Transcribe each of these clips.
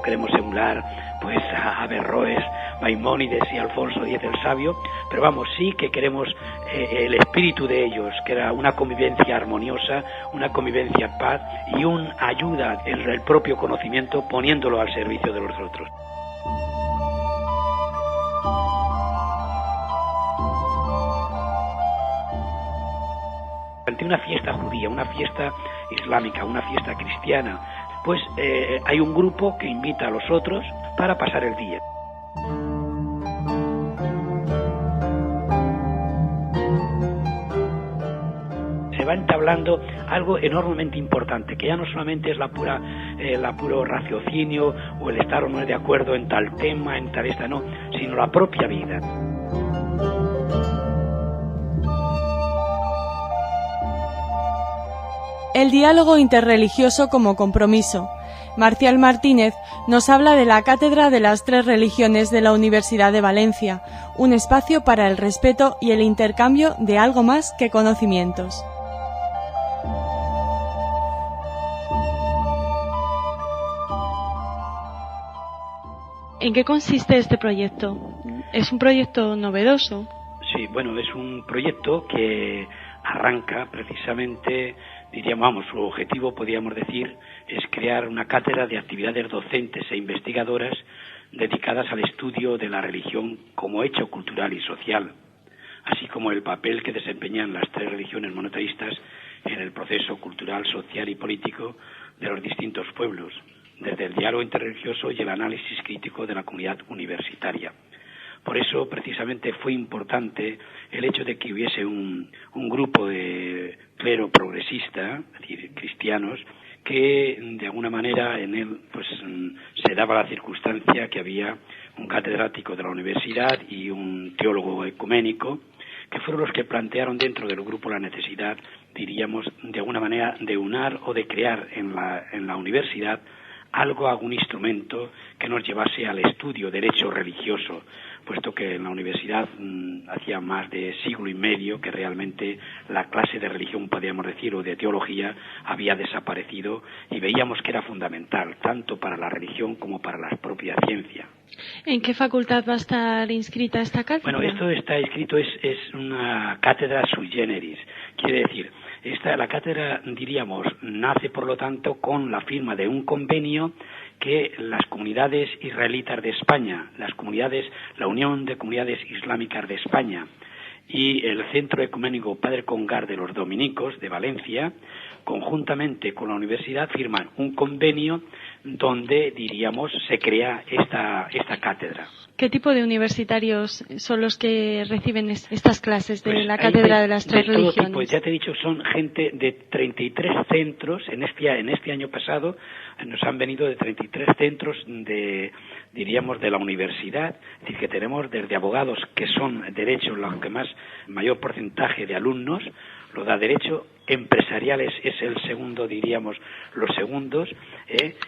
queremos emular pues a Averroes, Maimónides y Alfonso X el Sabio, pero vamos, sí que queremos el espíritu de ellos, que era una convivencia armoniosa, una convivencia en paz y una ayuda en el propio conocimiento poniéndolo al servicio de los otros. Ante una fiesta judía, una fiesta islámica, una fiesta cristiana, pues hay un grupo que invita a los otros para pasar el día. Se va entablando algo enormemente importante, que ya no solamente es la puro raciocinio o el estar o no de acuerdo en tal tema, en tal esta, no, sino la propia vida. El diálogo interreligioso como compromiso. Marcial Martínez nos habla de la Cátedra de las Tres Religiones de la Universidad de Valencia, un espacio para el respeto y el intercambio de algo más que conocimientos. ¿En qué consiste este proyecto? ¿Es un proyecto novedoso? Sí, bueno, es un proyecto que arranca precisamente, diríamos, su objetivo, podríamos decir, es crear una cátedra de actividades docentes e investigadoras dedicadas al estudio de la religión como hecho cultural y social, así como el papel que desempeñan las tres religiones monoteístas en el proceso cultural, social y político de los distintos pueblos, desde el diálogo interreligioso y el análisis crítico de la comunidad universitaria. Por eso, precisamente, fue importante el hecho de que hubiese un grupo de clero progresista, es decir, cristianos, que de alguna manera en él pues se daba la circunstancia que había un catedrático de la universidad y un teólogo ecuménico, que fueron los que plantearon dentro del grupo la necesidad, diríamos, de alguna manera de unar o de crear en la universidad algún instrumento que nos llevase al estudio derecho religioso, puesto que en la universidad hacía más de siglo y medio que realmente la clase de religión, podríamos decir, o de teología había desaparecido, y veíamos que era fundamental, tanto para la religión como para la propia ciencia. ¿En qué facultad va a estar inscrita esta cátedra? Bueno, esto está inscrito, es una cátedra sui generis, quiere decir, la cátedra, diríamos, nace por lo tanto con la firma de un convenio que las comunidades israelitas de España, la Unión de Comunidades Islámicas de España y el Centro Ecuménico Padre Congar de los Dominicos de Valencia, conjuntamente con la universidad, firman un convenio donde, diríamos, se crea esta cátedra. ¿Qué tipo de universitarios son los que reciben estas clases de la Cátedra de las Tres Religiones? Todo tipo, ya te he dicho, son gente de 33 centros. En este año pasado nos han venido de 33 centros de la universidad. Es decir, que tenemos desde abogados, que son derechos los que mayor porcentaje de alumnos lo da derecho, empresariales es el segundo, diríamos, los segundos,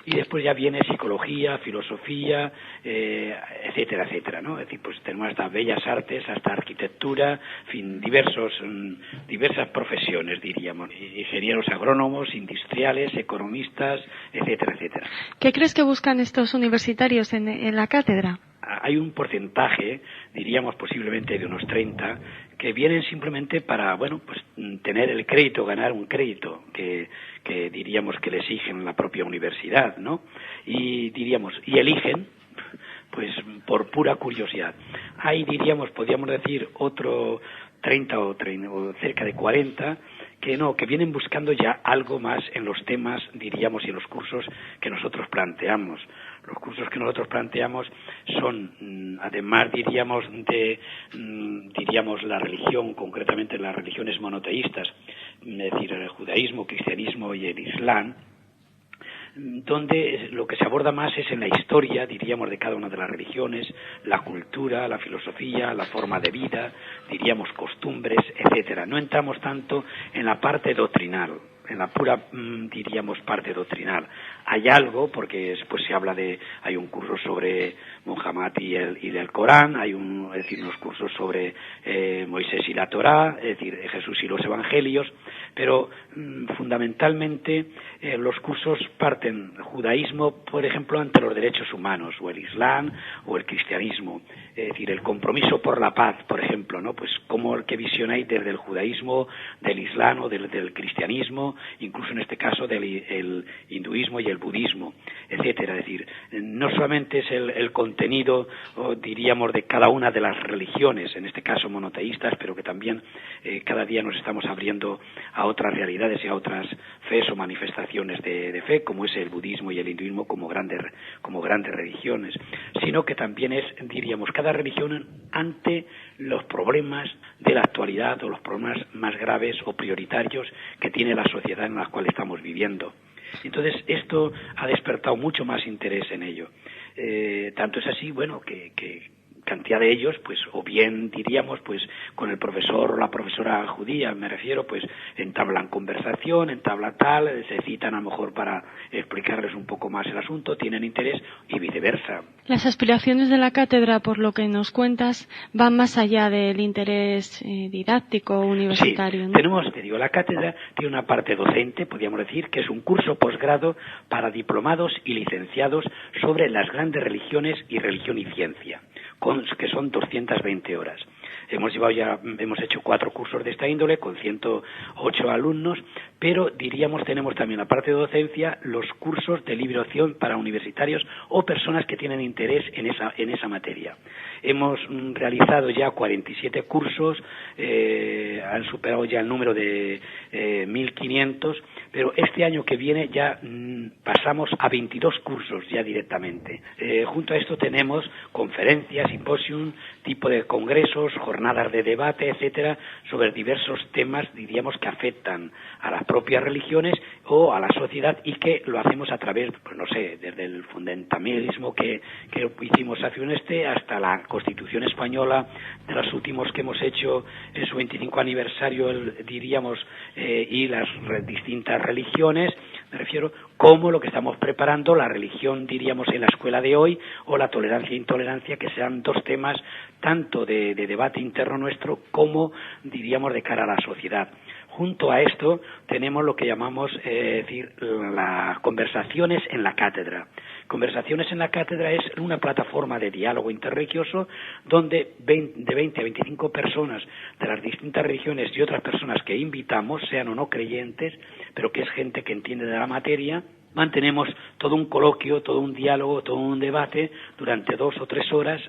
y después ya viene psicología, filosofía, etcétera, etcétera, ¿no? Es decir, pues tenemos hasta bellas artes, hasta arquitectura, en fin, diversas profesiones, diríamos, ingenieros agrónomos, industriales, economistas, etcétera, etcétera. ¿Qué crees que buscan estos universitarios en la cátedra? Hay un porcentaje, diríamos posiblemente de unos 30, que vienen simplemente para, bueno, pues tener el crédito, ganar un crédito que diríamos que le exigen la propia universidad, ¿no? Y eligen, pues por pura curiosidad. Hay, podríamos decir, otro 30 o cerca de 40 que vienen buscando ya algo más en los temas, diríamos, y en los cursos que nosotros planteamos. Los cursos que nosotros planteamos son, además, diríamos, la religión, concretamente las religiones monoteístas, es decir, el judaísmo, cristianismo y el islam, donde lo que se aborda más es en la historia, diríamos, de cada una de las religiones, la cultura, la filosofía, la forma de vida, diríamos, costumbres, etcétera. No entramos tanto en la parte doctrinal, en la pura, diríamos, parte doctrinal. Hay algo, porque después hay un curso sobre Muhammad y el Corán, hay unos cursos sobre Moisés y la Torá, es decir, Jesús y los Evangelios, pero fundamentalmente los cursos parten judaísmo, por ejemplo, ante los derechos humanos, o el islam o el cristianismo, es decir, el compromiso por la paz, por ejemplo, ¿no? Pues qué visión hay desde el judaísmo, del islam o del cristianismo, incluso en este caso del hinduismo y el budismo, etcétera. Es decir, no solamente es el contenido, diríamos, de cada una de las religiones, en este caso monoteístas, pero que también cada día nos estamos abriendo a otras realidades y a otras fes o manifestaciones de fe, como es el budismo y el hinduismo como grandes religiones, sino que también es, diríamos, cada religión ante los problemas de la actualidad o los problemas más graves o prioritarios que tiene la sociedad en la cual estamos viviendo. Entonces, esto ha despertado mucho más interés en ello. Tanto es así, bueno, que cantidad de ellos, pues, o bien diríamos, pues, con el profesor o la profesora judía, me refiero, pues, entablan conversación, se citan a lo mejor para explicarles un poco más el asunto, tienen interés y viceversa. Las aspiraciones de la cátedra, por lo que nos cuentas, van más allá del interés didáctico universitario, sí, ¿no? Tenemos, te digo, la cátedra tiene una parte docente, podríamos decir, que es un curso posgrado para diplomados y licenciados sobre las grandes religiones y religión y ciencia, que son 220 horas. Hemos hecho 4 cursos de esta índole con 108 alumnos, pero diríamos tenemos también la parte de docencia, los cursos de libre opción para universitarios o personas que tienen interés en esa materia. Hemos realizado ya 47 cursos, han superado ya el número de 1.500, pero este año que viene ya pasamos a 22 cursos ya directamente. Junto a esto tenemos conferencias, simposium, tipo de congresos, jornadas de debate, etcétera, sobre diversos temas, diríamos, que afectan a las propias religiones o a la sociedad, y que lo hacemos a través, pues no sé, desde el fundamentalismo que hicimos hace hasta la Constitución española, de los últimos que hemos hecho en su 25 aniversario, diríamos, y las distintas religiones, me refiero, como lo que estamos preparando, la religión, diríamos, en la escuela de hoy, o la tolerancia e intolerancia, que sean 2 temas tanto de debate interno nuestro como, diríamos, de cara a la sociedad. Junto a esto tenemos lo que llamamos las conversaciones en la cátedra. Conversaciones en la cátedra es una plataforma de diálogo interreligioso donde de 20 a 25 personas de las distintas religiones y otras personas que invitamos, sean o no creyentes, pero que es gente que entiende de la materia, mantenemos todo un coloquio, todo un diálogo, todo un debate durante 2 o 3 horas,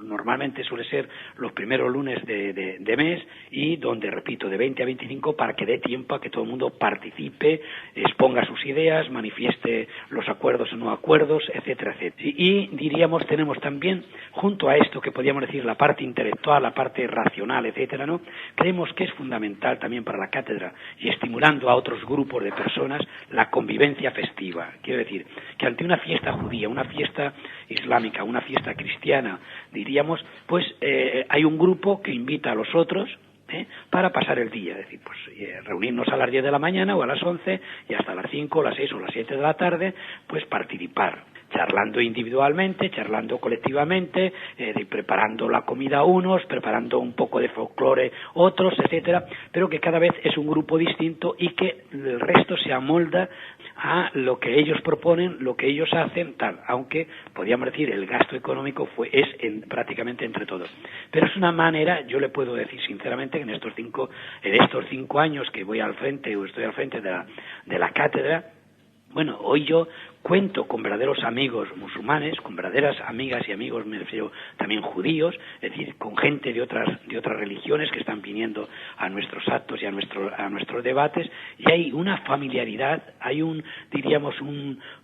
normalmente suele ser los primeros lunes de mes, y donde, repito, de 20 a 25, para que dé tiempo a que todo el mundo participe, exponga sus ideas, manifieste los acuerdos o no acuerdos, etcétera, etcétera. Y diríamos, tenemos también, junto a esto que podríamos decir la parte intelectual, la parte racional, etcétera, ¿no? Creemos que es fundamental también para la cátedra, y estimulando a otros grupos de personas, la convivencia festiva. Quiero decir que ante una fiesta judía, una fiesta islámica, una fiesta cristiana, diríamos, pues hay un grupo que invita a los otros para pasar el día, es decir, pues reunirnos a las 10 de la mañana o a las 11 y hasta las 5, las 6 o las 7 de la tarde, pues participar, charlando individualmente, charlando colectivamente, preparando la comida unos, preparando un poco de folclore otros, etcétera, pero que cada vez es un grupo distinto y que el resto se amolda a lo que ellos proponen, lo que ellos hacen, tal, aunque podríamos decir el gasto económico es prácticamente entre todos. Pero es una manera, yo le puedo decir sinceramente que en estos 5 años que voy al frente o estoy al frente de la cátedra, bueno, hoy yo cuento con verdaderos amigos musulmanes, con verdaderas amigas y amigos, me refiero también judíos, es decir, con gente de otras religiones que están viniendo a nuestros actos y a nuestros debates, y hay una familiaridad, hay diríamos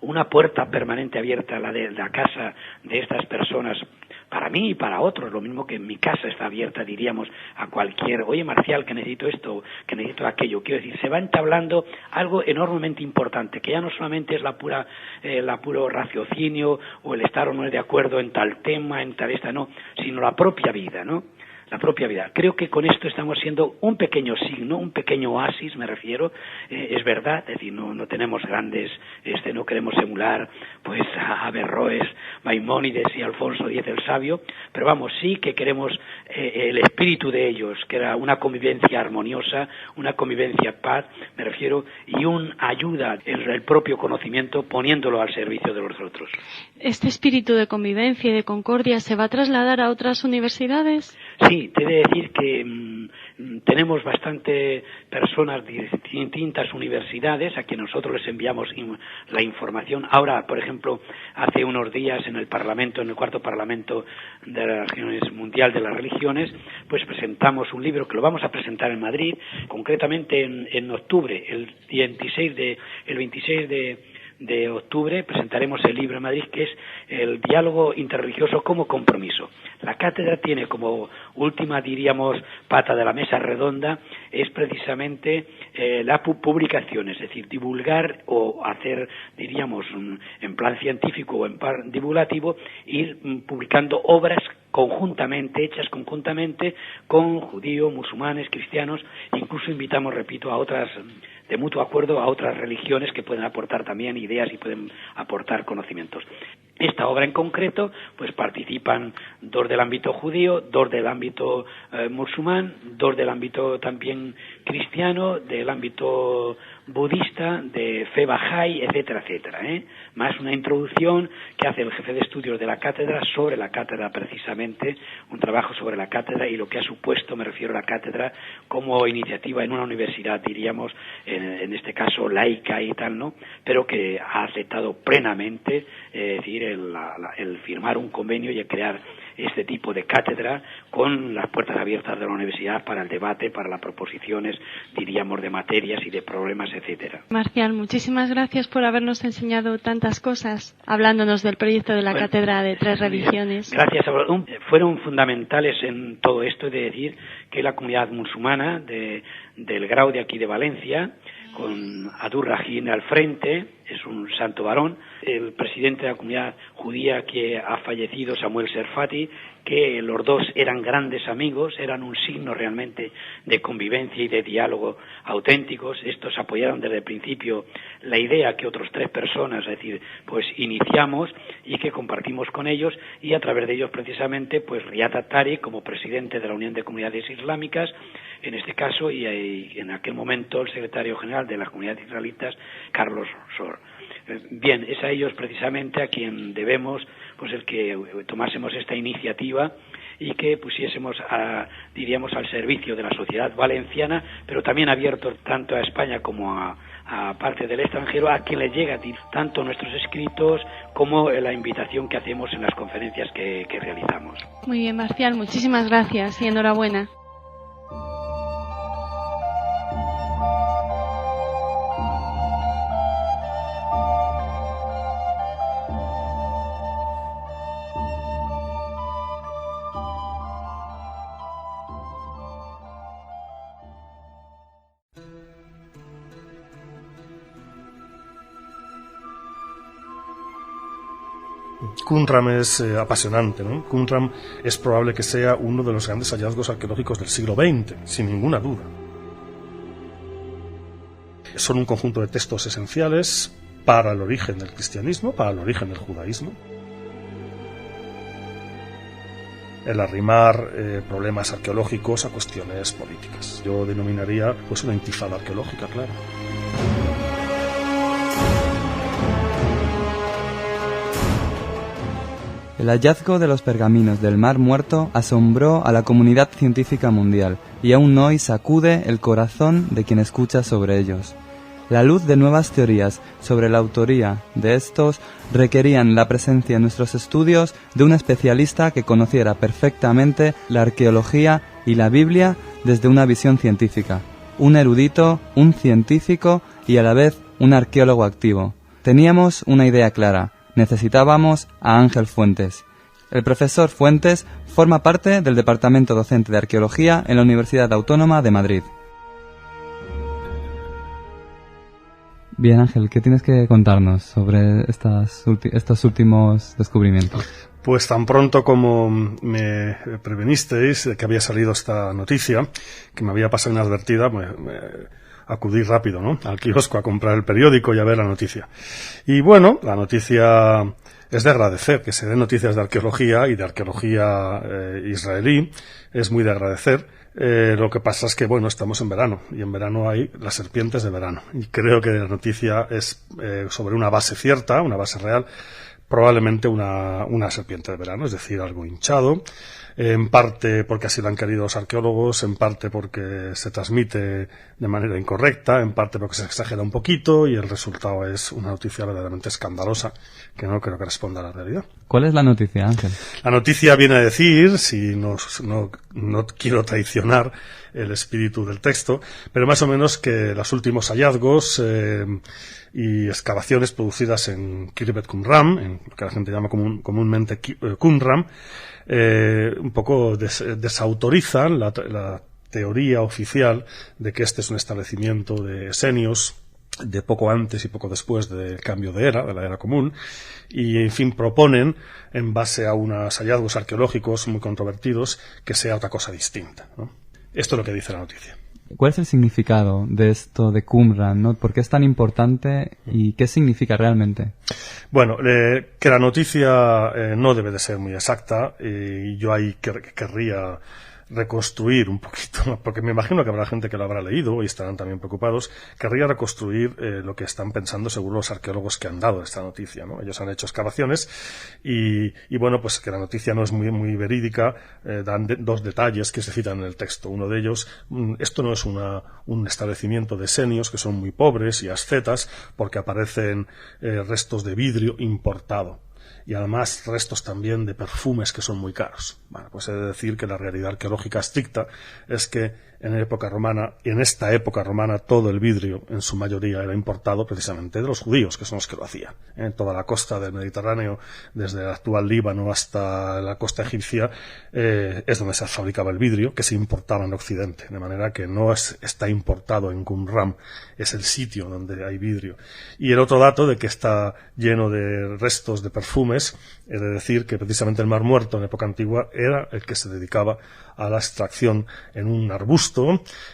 una puerta permanente abierta a la casa de estas personas, para mí y para otros, lo mismo que en mi casa está abierta, diríamos, a cualquier, oye Marcial, que necesito esto, que necesito aquello. Quiero decir, se va entablando algo enormemente importante, que ya no solamente es el puro raciocinio o el estar o no de acuerdo en tal tema, en tal no, sino la propia vida, ¿no? la propia vida. Creo que con esto estamos siendo un pequeño signo, un pequeño oasis, me refiero, es verdad, es decir, no tenemos grandes, no queremos emular pues a Averroes, Maimónides y Alfonso X el Sabio, pero vamos, sí que queremos el espíritu de ellos, que era una convivencia armoniosa, una convivencia paz, me refiero, y una ayuda en el propio conocimiento poniéndolo al servicio de los otros. ¿Este espíritu de convivencia y de concordia se va a trasladar a otras universidades? Sí, te he de decir que tenemos bastante personas de distintas universidades a quienes nosotros les enviamos la información. Ahora, por ejemplo, hace unos días en el Parlamento, en el cuarto Parlamento de las Regiones Mundial de las Religiones, pues presentamos un libro que lo vamos a presentar en Madrid, concretamente en octubre, el 26 de octubre presentaremos el libro en Madrid, que es el diálogo interreligioso como compromiso. La cátedra tiene como última, diríamos, pata de la mesa redonda, es precisamente la publicación, es decir, divulgar o hacer, diríamos, en plan científico o en plan divulgativo, ir publicando obras hechas conjuntamente con judíos, musulmanes, cristianos, incluso invitamos, repito, a otras, de mutuo acuerdo, a otras religiones que pueden aportar también ideas y pueden aportar conocimientos. Esta obra en concreto, pues participan 2 del ámbito judío, 2 del ámbito musulmán, 2 del ámbito también cristiano, del ámbito budista, de fe Bahá'í, etcétera, etcétera, Más una introducción que hace el jefe de estudios de la cátedra sobre la cátedra precisamente, un trabajo sobre la cátedra y lo que ha supuesto, me refiero a la cátedra, como iniciativa en una universidad, diríamos, en este caso laica y tal, ¿no? Pero que ha aceptado plenamente, es decir, el firmar un convenio y el crear este tipo de cátedra con las puertas abiertas de la universidad para el debate, para las proposiciones, diríamos, de materias y de problemas, etcétera. Marcial, muchísimas gracias por habernos enseñado tantas cosas, hablándonos del proyecto de la cátedra de 3 religiones. Gracias. Fueron fundamentales en todo esto, de decir que la comunidad musulmana del grau de aquí de Valencia, con Abdur-Rahim al frente, es un santo varón, el presidente de la comunidad judía que ha fallecido, Samuel Serfati, que los dos eran grandes amigos, eran un signo realmente de convivencia y de diálogo auténticos. Estos apoyaron desde el principio la idea que otros 3 personas, es decir, pues iniciamos y que compartimos con ellos, y a través de ellos precisamente, pues Riad Attari como presidente de la Unión de Comunidades Islámicas, en este caso, y en aquel momento el secretario general de las comunidades israelitas, Carlos Sor. Bien, es a ellos precisamente a quien debemos pues el que tomásemos esta iniciativa y que pusiésemos diríamos al servicio de la sociedad valenciana, pero también abierto tanto a España como a parte del extranjero, a quien le llega tanto nuestros escritos como la invitación que hacemos en las conferencias que realizamos. Muy bien, Marcial, muchísimas gracias y enhorabuena. Qumran es apasionante, ¿no? Qumran es probable que sea uno de los grandes hallazgos arqueológicos del siglo XX, sin ninguna duda. Son un conjunto de textos esenciales para el origen del cristianismo, para el origen del judaísmo. El arrimar problemas arqueológicos a cuestiones políticas. Yo denominaría pues una intifada arqueológica, claro. El hallazgo de los pergaminos del Mar Muerto asombró a la comunidad científica mundial y aún hoy sacude el corazón de quien escucha sobre ellos. La luz de nuevas teorías sobre la autoría de estos requerían la presencia en nuestros estudios de un especialista que conociera perfectamente la arqueología y la Biblia desde una visión científica. Un erudito, un científico y a la vez un arqueólogo activo. Teníamos una idea clara. Necesitábamos a Ángel Fuentes. El profesor Fuentes forma parte del Departamento Docente de Arqueología en la Universidad Autónoma de Madrid. Bien, Ángel, ¿qué tienes que contarnos sobre estos últimos descubrimientos? Pues tan pronto como me prevenisteis de que había salido esta noticia, que me había pasado inadvertida, acudí rápido, ¿no?, al kiosco a comprar el periódico y a ver la noticia. Y bueno, la noticia es de agradecer, que se den noticias de arqueología y de arqueología israelí, es muy de agradecer. Lo que pasa es que, bueno, estamos en verano, y en verano hay las serpientes de verano. Y creo que la noticia es sobre una base cierta, una base real, probablemente una serpiente de verano, es decir, algo hinchado, en parte porque así lo han querido los arqueólogos, en parte porque se transmite de manera incorrecta, en parte porque se exagera un poquito, y el resultado es una noticia verdaderamente escandalosa que no creo que responda a la realidad. ¿Cuál es la noticia, Ángel? La noticia viene a decir, si no quiero traicionar el espíritu del texto, pero más o menos que los últimos hallazgos y excavaciones producidas en Khirbet Qumran, en lo que la gente llama comúnmente Qumran, un poco desautorizan la teoría oficial de que este es un establecimiento de esenios de poco antes y poco después del cambio de la era común, y en fin proponen, en base a unos hallazgos arqueológicos muy controvertidos, que sea otra cosa distinta, ¿no? Esto es lo que dice la noticia. ¿Cuál es el significado de esto de Qumran, ¿no? ¿Por qué es tan importante y qué significa realmente? Bueno, que la noticia no debe de ser muy exacta, y yo ahí querría reconstruir un poquito, porque me imagino que habrá gente que lo habrá leído y estarán también preocupados. Querría reconstruir lo que están pensando seguro los arqueólogos que han dado esta noticia, ¿no? Ellos han hecho excavaciones y bueno, pues que la noticia no es muy verídica. Dan dos detalles que se citan en el texto. Uno de ellos, esto no es un establecimiento de esenios, que son muy pobres y ascetas, porque aparecen restos de vidrio importado. Y además restos también de perfumes que son muy caros. Bueno, pues he de decir que la realidad arqueológica estricta es que en esta época romana, todo el vidrio, en su mayoría, era importado precisamente de los judíos, que son los que lo hacían. En toda la costa del Mediterráneo, desde el actual Líbano hasta la costa egipcia, es donde se fabricaba el vidrio, que se importaba en Occidente. De manera que no está importado en Qumran, es el sitio donde hay vidrio. Y el otro dato de que está lleno de restos de perfumes, he de decir que precisamente el Mar Muerto en época antigua era el que se dedicaba a la extracción en un arbusto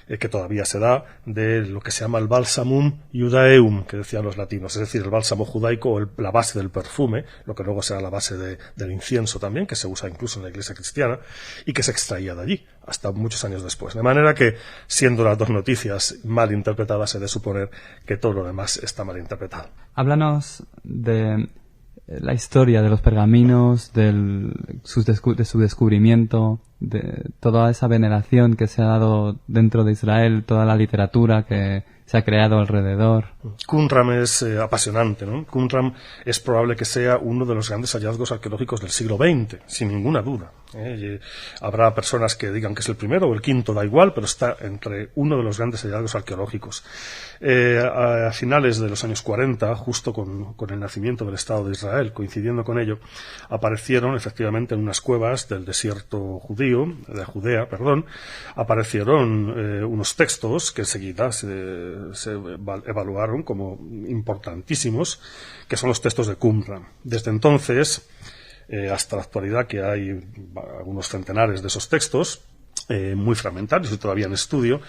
que todavía se da de lo que se llama el balsamum iudaeum, que decían los latinos, es decir, el bálsamo judaico o la base del perfume, lo que luego será la base del incienso también, que se usa incluso en la iglesia cristiana y que se extraía de allí hasta muchos años después. De manera que, siendo las dos noticias mal interpretadas, he de suponer que todo lo demás está mal interpretado. Háblanos de la historia de los pergaminos, de su descubrimiento, de toda esa veneración que se ha dado dentro de Israel, toda la literatura que se ha creado alrededor. Qumran es apasionante, ¿no? Qumran es probable que sea uno de los grandes hallazgos arqueológicos del siglo XX, sin ninguna duda. Habrá personas que digan que es el primero o el quinto, da igual, pero está entre uno de los grandes hallazgos arqueológicos. A finales de los años 40, justo con el nacimiento del Estado de Israel, coincidiendo con ello, aparecieron efectivamente en unas cuevas del desierto de Judea, aparecieron unos textos que enseguida se evaluaron como importantísimos, que son los textos de Qumran. Desde entonces, hasta la actualidad, que hay algunos centenares de esos textos, muy fragmentarios y todavía en estudio,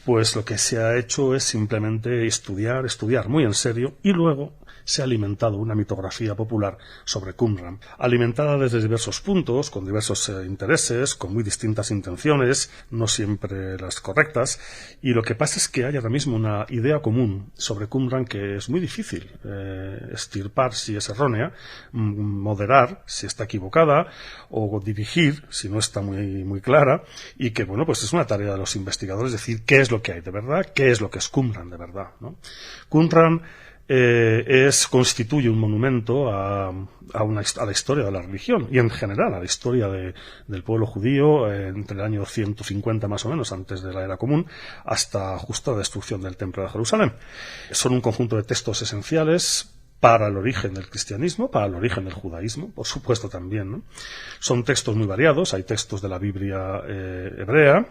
pues lo que se ha hecho es simplemente estudiar muy en serio, y luego se ha alimentado una mitografía popular sobre Qumran, alimentada desde diversos puntos, con diversos intereses, con muy distintas intenciones, no siempre las correctas, y lo que pasa es que hay ahora mismo una idea común sobre Qumran que es muy difícil extirpar si es errónea, moderar si está equivocada, o dirigir si no está muy clara, y que, bueno, pues es una tarea de los investigadores decir qué es lo que hay de verdad, qué es lo que es Qumran de verdad, ¿no? Qumran constituye un monumento a la historia de la religión y en general a la historia del pueblo judío entre el año 150 más o menos antes de la era común hasta justo la destrucción del templo de Jerusalén. Son un conjunto de textos esenciales para el origen del cristianismo, para el origen del judaísmo, por supuesto también, ¿no? Son textos muy variados, hay textos de la Biblia hebrea,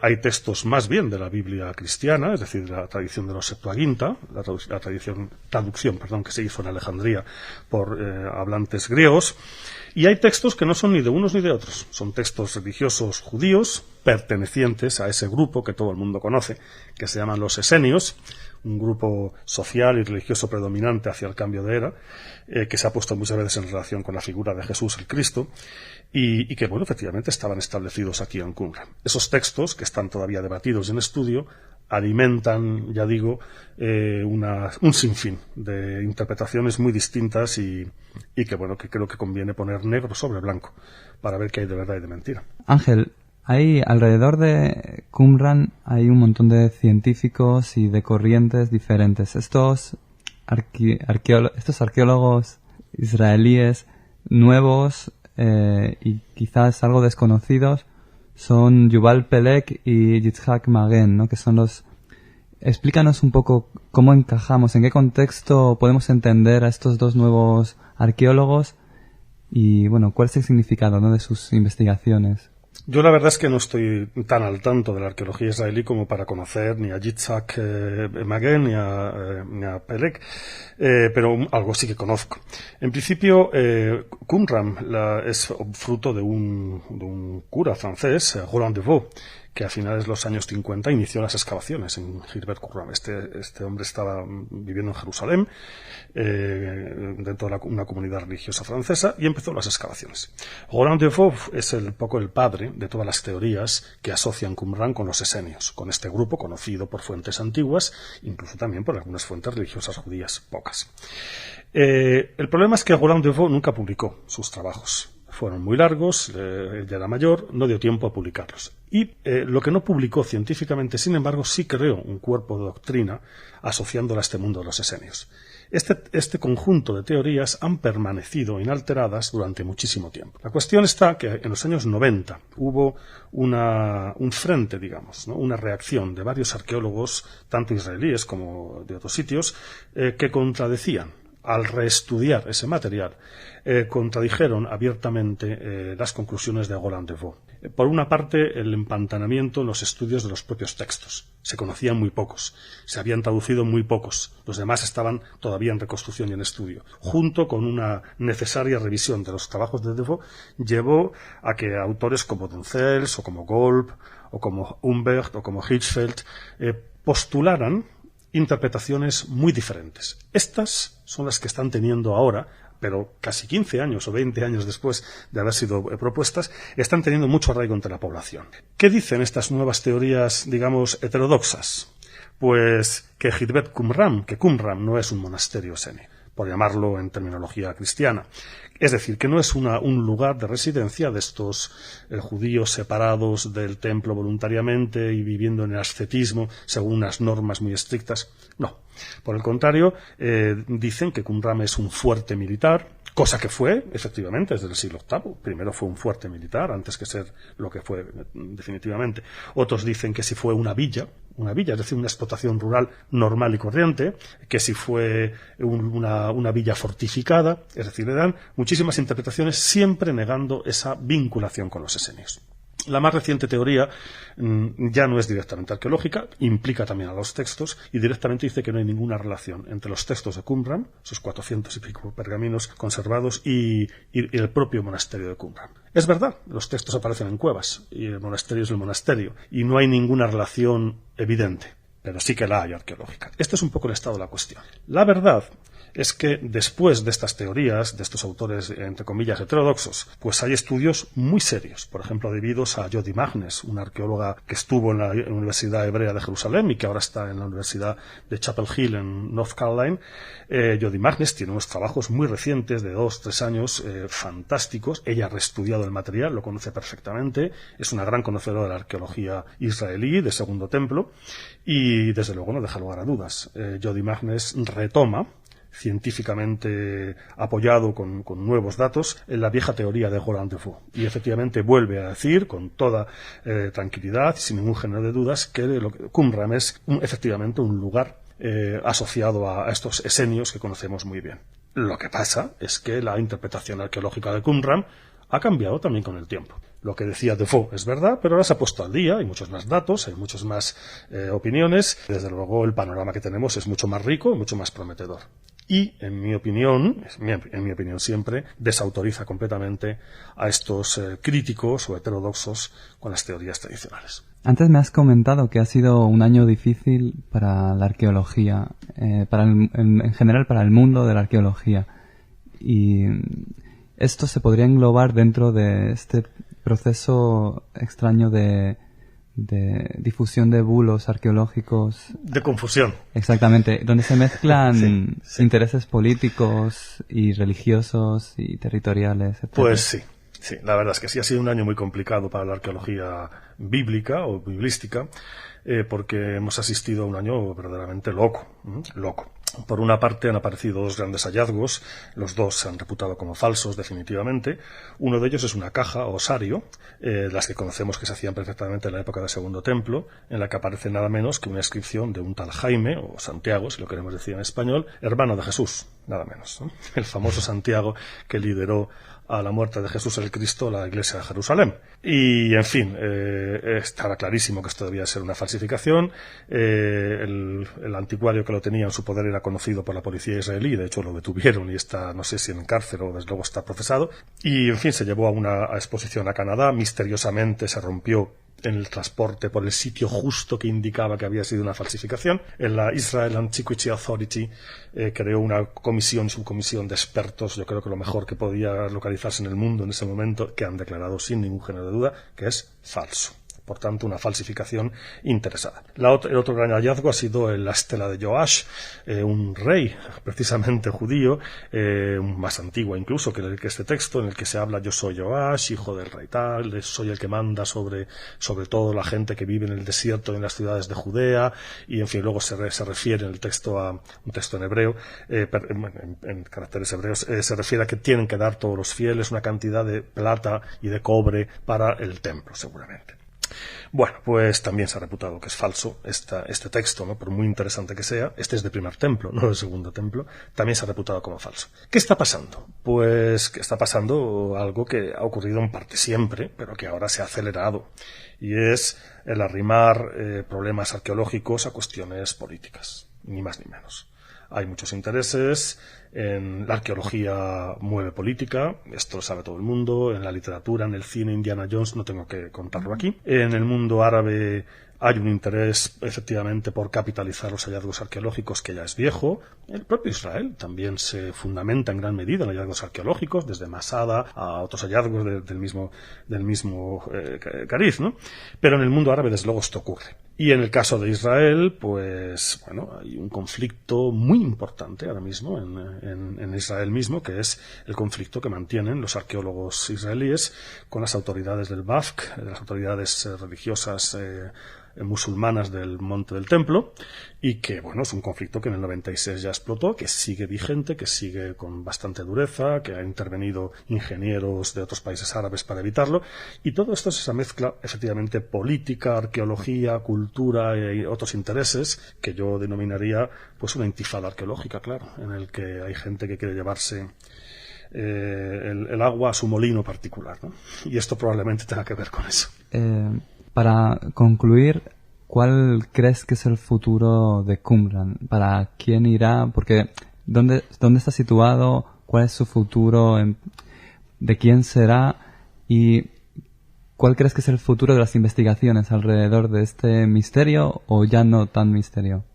hay textos más bien de la Biblia cristiana, es decir, de la tradición de los Septuaginta, la traducción que se hizo en Alejandría por hablantes griegos, Y hay textos que no son ni de unos ni de otros. Son textos religiosos judíos pertenecientes a ese grupo que todo el mundo conoce, que se llaman los esenios, un grupo social y religioso predominante hacia el cambio de era, que se ha puesto muchas veces en relación con la figura de Jesús el Cristo, y que, bueno, efectivamente estaban establecidos aquí en Qumran. Esos textos, que están todavía debatidos y en estudio, alimentan, ya digo, un sinfín de interpretaciones muy distintas y que, bueno, que creo que conviene poner negro sobre blanco para ver qué hay de verdad y de mentira. Ángel, hay alrededor de Qumran hay un montón de científicos y de corrientes diferentes. Estos arqueólogos israelíes nuevos y quizás algo desconocidos son Yuval Pelek y Yitzhak Magen, ¿no? Que son los... Explícanos un poco cómo encajamos, en qué contexto podemos entender a estos dos nuevos arqueólogos y, bueno, cuál es el significado, ¿no?, de sus investigaciones. Yo la verdad es que no estoy tan al tanto de la arqueología israelí como para conocer ni a Yitzhak Magen ni a Pelek, pero algo sí que conozco. En principio, Qumran es fruto de un cura francés, Roland de Vaux, que a finales de los años 50 inició las excavaciones en Gilbert Qumran. Este hombre estaba viviendo en Jerusalén, dentro de una comunidad religiosa francesa, y empezó las excavaciones. Roland de Vaux es un poco el padre de todas las teorías que asocian Qumran con los esenios, con este grupo conocido por fuentes antiguas, incluso también por algunas fuentes religiosas judías, pocas. El problema es que Roland de Vaux nunca publicó sus trabajos. Fueron muy largos, él ya era mayor, no dio tiempo a publicarlos. Y lo que no publicó científicamente, sin embargo, sí creó un cuerpo de doctrina asociándola a este mundo de los esenios. Este conjunto de teorías han permanecido inalteradas durante muchísimo tiempo. La cuestión está que en los años 90 hubo un frente, digamos, ¿no?, una reacción de varios arqueólogos, tanto israelíes como de otros sitios, que contradecían. Al reestudiar ese material, contradijeron abiertamente las conclusiones de Roland de Vaux. Por una parte, el empantanamiento en los estudios de los propios textos. Se conocían muy pocos, se habían traducido muy pocos, los demás estaban todavía en reconstrucción y en estudio. Junto con una necesaria revisión de los trabajos de Vaux, llevó a que autores como Duncels, o como Golb, o como Humbert, o como Hirschfeld, postularan interpretaciones muy diferentes. Estas son las que están teniendo ahora, pero casi 15 años o 20 años después de haber sido propuestas, están teniendo mucho arraigo entre la población. ¿Qué dicen estas nuevas teorías, digamos, heterodoxas? Pues que Gilbert Qumran, que Qumran no es un monasterio esenio, por llamarlo en terminología cristiana. Es decir, que no es un lugar de residencia de estos judíos separados del templo voluntariamente y viviendo en el ascetismo según unas normas muy estrictas. No. Por el contrario, dicen que Qumran es un fuerte militar, cosa que fue, efectivamente, desde el siglo VIII. Primero fue un fuerte militar, antes que ser lo que fue definitivamente. Otros dicen que si fue una villa, es decir, una explotación rural normal y corriente, que si fue una villa fortificada, es decir, le dan muchísimas interpretaciones, siempre negando esa vinculación con los esenios. La más reciente teoría ya no es directamente arqueológica, implica también a los textos y directamente dice que no hay ninguna relación entre los textos de Qumran, sus 400 y pico pergaminos conservados, y el propio monasterio de Qumran. Es verdad, los textos aparecen en cuevas y el monasterio es el monasterio y no hay ninguna relación evidente, pero sí que la hay arqueológica. Este es un poco el estado de la cuestión. La verdad es que después de estas teorías, de estos autores, entre comillas, heterodoxos, pues hay estudios muy serios, por ejemplo, debidos a Jody Magnes, una arqueóloga que estuvo en la Universidad Hebrea de Jerusalén y que ahora está en la Universidad de Chapel Hill en North Carolina. Jody Magnes tiene unos trabajos muy recientes, de 2-3 años, fantásticos. Ella ha reestudiado el material, lo conoce perfectamente, es una gran conocedora de la arqueología israelí, de Segundo Templo, y desde luego no deja lugar a dudas. Jody Magnes retoma, científicamente apoyado con nuevos datos, en la vieja teoría de Roland de Vaux. Y efectivamente vuelve a decir, con toda tranquilidad, sin ningún género de dudas, que Qumran es efectivamente un lugar asociado a estos esenios que conocemos muy bien. Lo que pasa es que la interpretación arqueológica de Qumran ha cambiado también con el tiempo. Lo que decía de Vaux es verdad, pero ahora se ha puesto al día, hay muchos más datos, hay muchas más opiniones. Desde luego el panorama que tenemos es mucho más rico y mucho más prometedor. Y, en mi opinión siempre, desautoriza completamente a estos críticos o heterodoxos con las teorías tradicionales. Antes me has comentado que ha sido un año difícil para la arqueología, en general para el mundo de la arqueología. Y esto se podría englobar dentro de este proceso extraño de difusión de bulos arqueológicos. De confusión. Exactamente, donde se mezclan intereses políticos y religiosos y territoriales, etc. Pues sí, la verdad es que sí ha sido un año muy complicado para la arqueología bíblica o biblística, porque hemos asistido a un año verdaderamente loco. Por una parte han aparecido dos grandes hallazgos, los dos se han reputado como falsos definitivamente. Uno de ellos es una caja o osario, las que conocemos que se hacían perfectamente en la época del Segundo Templo, en la que aparece nada menos que una inscripción de un tal Jaime, o Santiago, si lo queremos decir en español, hermano de Jesús, nada menos, ¿no? El famoso Santiago que lideró a la muerte de Jesús el Cristo la iglesia de Jerusalén. Y, en fin, estaba clarísimo que esto debía ser una falsificación. El anticuario que lo tenía en su poder era conocido por la policía israelí, de hecho lo detuvieron y está, no sé si en cárcel o desde luego está procesado. Y, en fin, se llevó a una exposición a Canadá, misteriosamente se rompió en el transporte por el sitio justo que indicaba que había sido una falsificación. En la Israel Antiquity Authority creó una subcomisión de expertos, yo creo que lo mejor que podía localizarse en el mundo en ese momento, que han declarado sin ningún género de duda que es falso. Por tanto, una falsificación interesada. El otro gran hallazgo ha sido la estela de Joash, un rey precisamente judío, más antiguo incluso que este texto, en el que se habla: yo soy Joash, hijo del rey tal, soy el que manda sobre todo la gente que vive en el desierto y en las ciudades de Judea, y en fin, luego se refiere en el texto a un texto en hebreo, en caracteres hebreos, se refiere a que tienen que dar todos los fieles una cantidad de plata y de cobre para el templo, seguramente. Bueno, pues también se ha reputado que es falso este texto, ¿no? Por muy interesante que sea. Este es de primer templo, no del segundo templo. También se ha reputado como falso. ¿Qué está pasando? Pues que está pasando algo que ha ocurrido en parte siempre, pero que ahora se ha acelerado. Y es el arrimar problemas arqueológicos a cuestiones políticas, ni más ni menos. Hay muchos intereses. En la arqueología mueve política, esto lo sabe todo el mundo. En la literatura, en el cine, Indiana Jones, no tengo que contarlo aquí. En el mundo árabe hay un interés, efectivamente, por capitalizar los hallazgos arqueológicos, que ya es viejo. El propio Israel también se fundamenta en gran medida en hallazgos arqueológicos, desde Masada a otros hallazgos del mismo cariz, ¿no? Pero en el mundo árabe, desde luego, esto ocurre. Y en el caso de Israel, pues, bueno, hay un conflicto muy importante ahora mismo en Israel mismo, que es el conflicto que mantienen los arqueólogos israelíes con las autoridades del BAFC, las autoridades religiosas musulmanas del Monte del Templo, y que, bueno, es un conflicto que en el 96 ya explotó, que sigue vigente, que sigue con bastante dureza, que ha intervenido ingenieros de otros países árabes para evitarlo, y todo esto es esa mezcla, efectivamente, política, arqueología, cultura y otros intereses, que yo denominaría, pues, una intifada arqueológica, claro, en el que hay gente que quiere llevarse el agua a su molino particular, ¿no? Y esto probablemente tenga que ver con eso. Para concluir, ¿cuál crees que es el futuro de Qumran? ¿Para quién irá? Porque ¿dónde está situado? ¿Cuál es su futuro? ¿De quién será? ¿Y cuál crees que es el futuro de las investigaciones alrededor de este misterio o ya no tan misterio?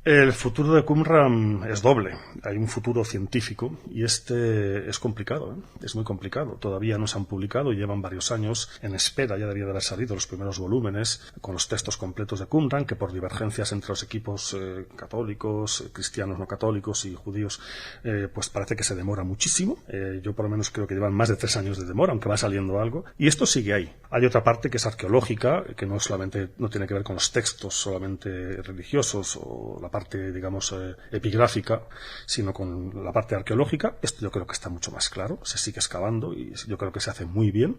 El futuro de Qumran es doble. Hay un futuro científico y este es complicado, ¿eh? Es muy complicado. Todavía no se han publicado y llevan varios años en espera. Ya debía de haber salido los primeros volúmenes con los textos completos de Qumran, que por divergencias entre los equipos católicos, cristianos no católicos y judíos, pues parece que se demora muchísimo. Yo por lo menos creo que llevan más de 3 años de demora, aunque va saliendo algo. Y esto sigue ahí. Hay otra parte que es arqueológica, que no tiene que ver con los textos solamente religiosos o la parte, digamos, epigráfica, sino con la parte arqueológica. Esto yo creo que está mucho más claro, se sigue excavando y yo creo que se hace muy bien.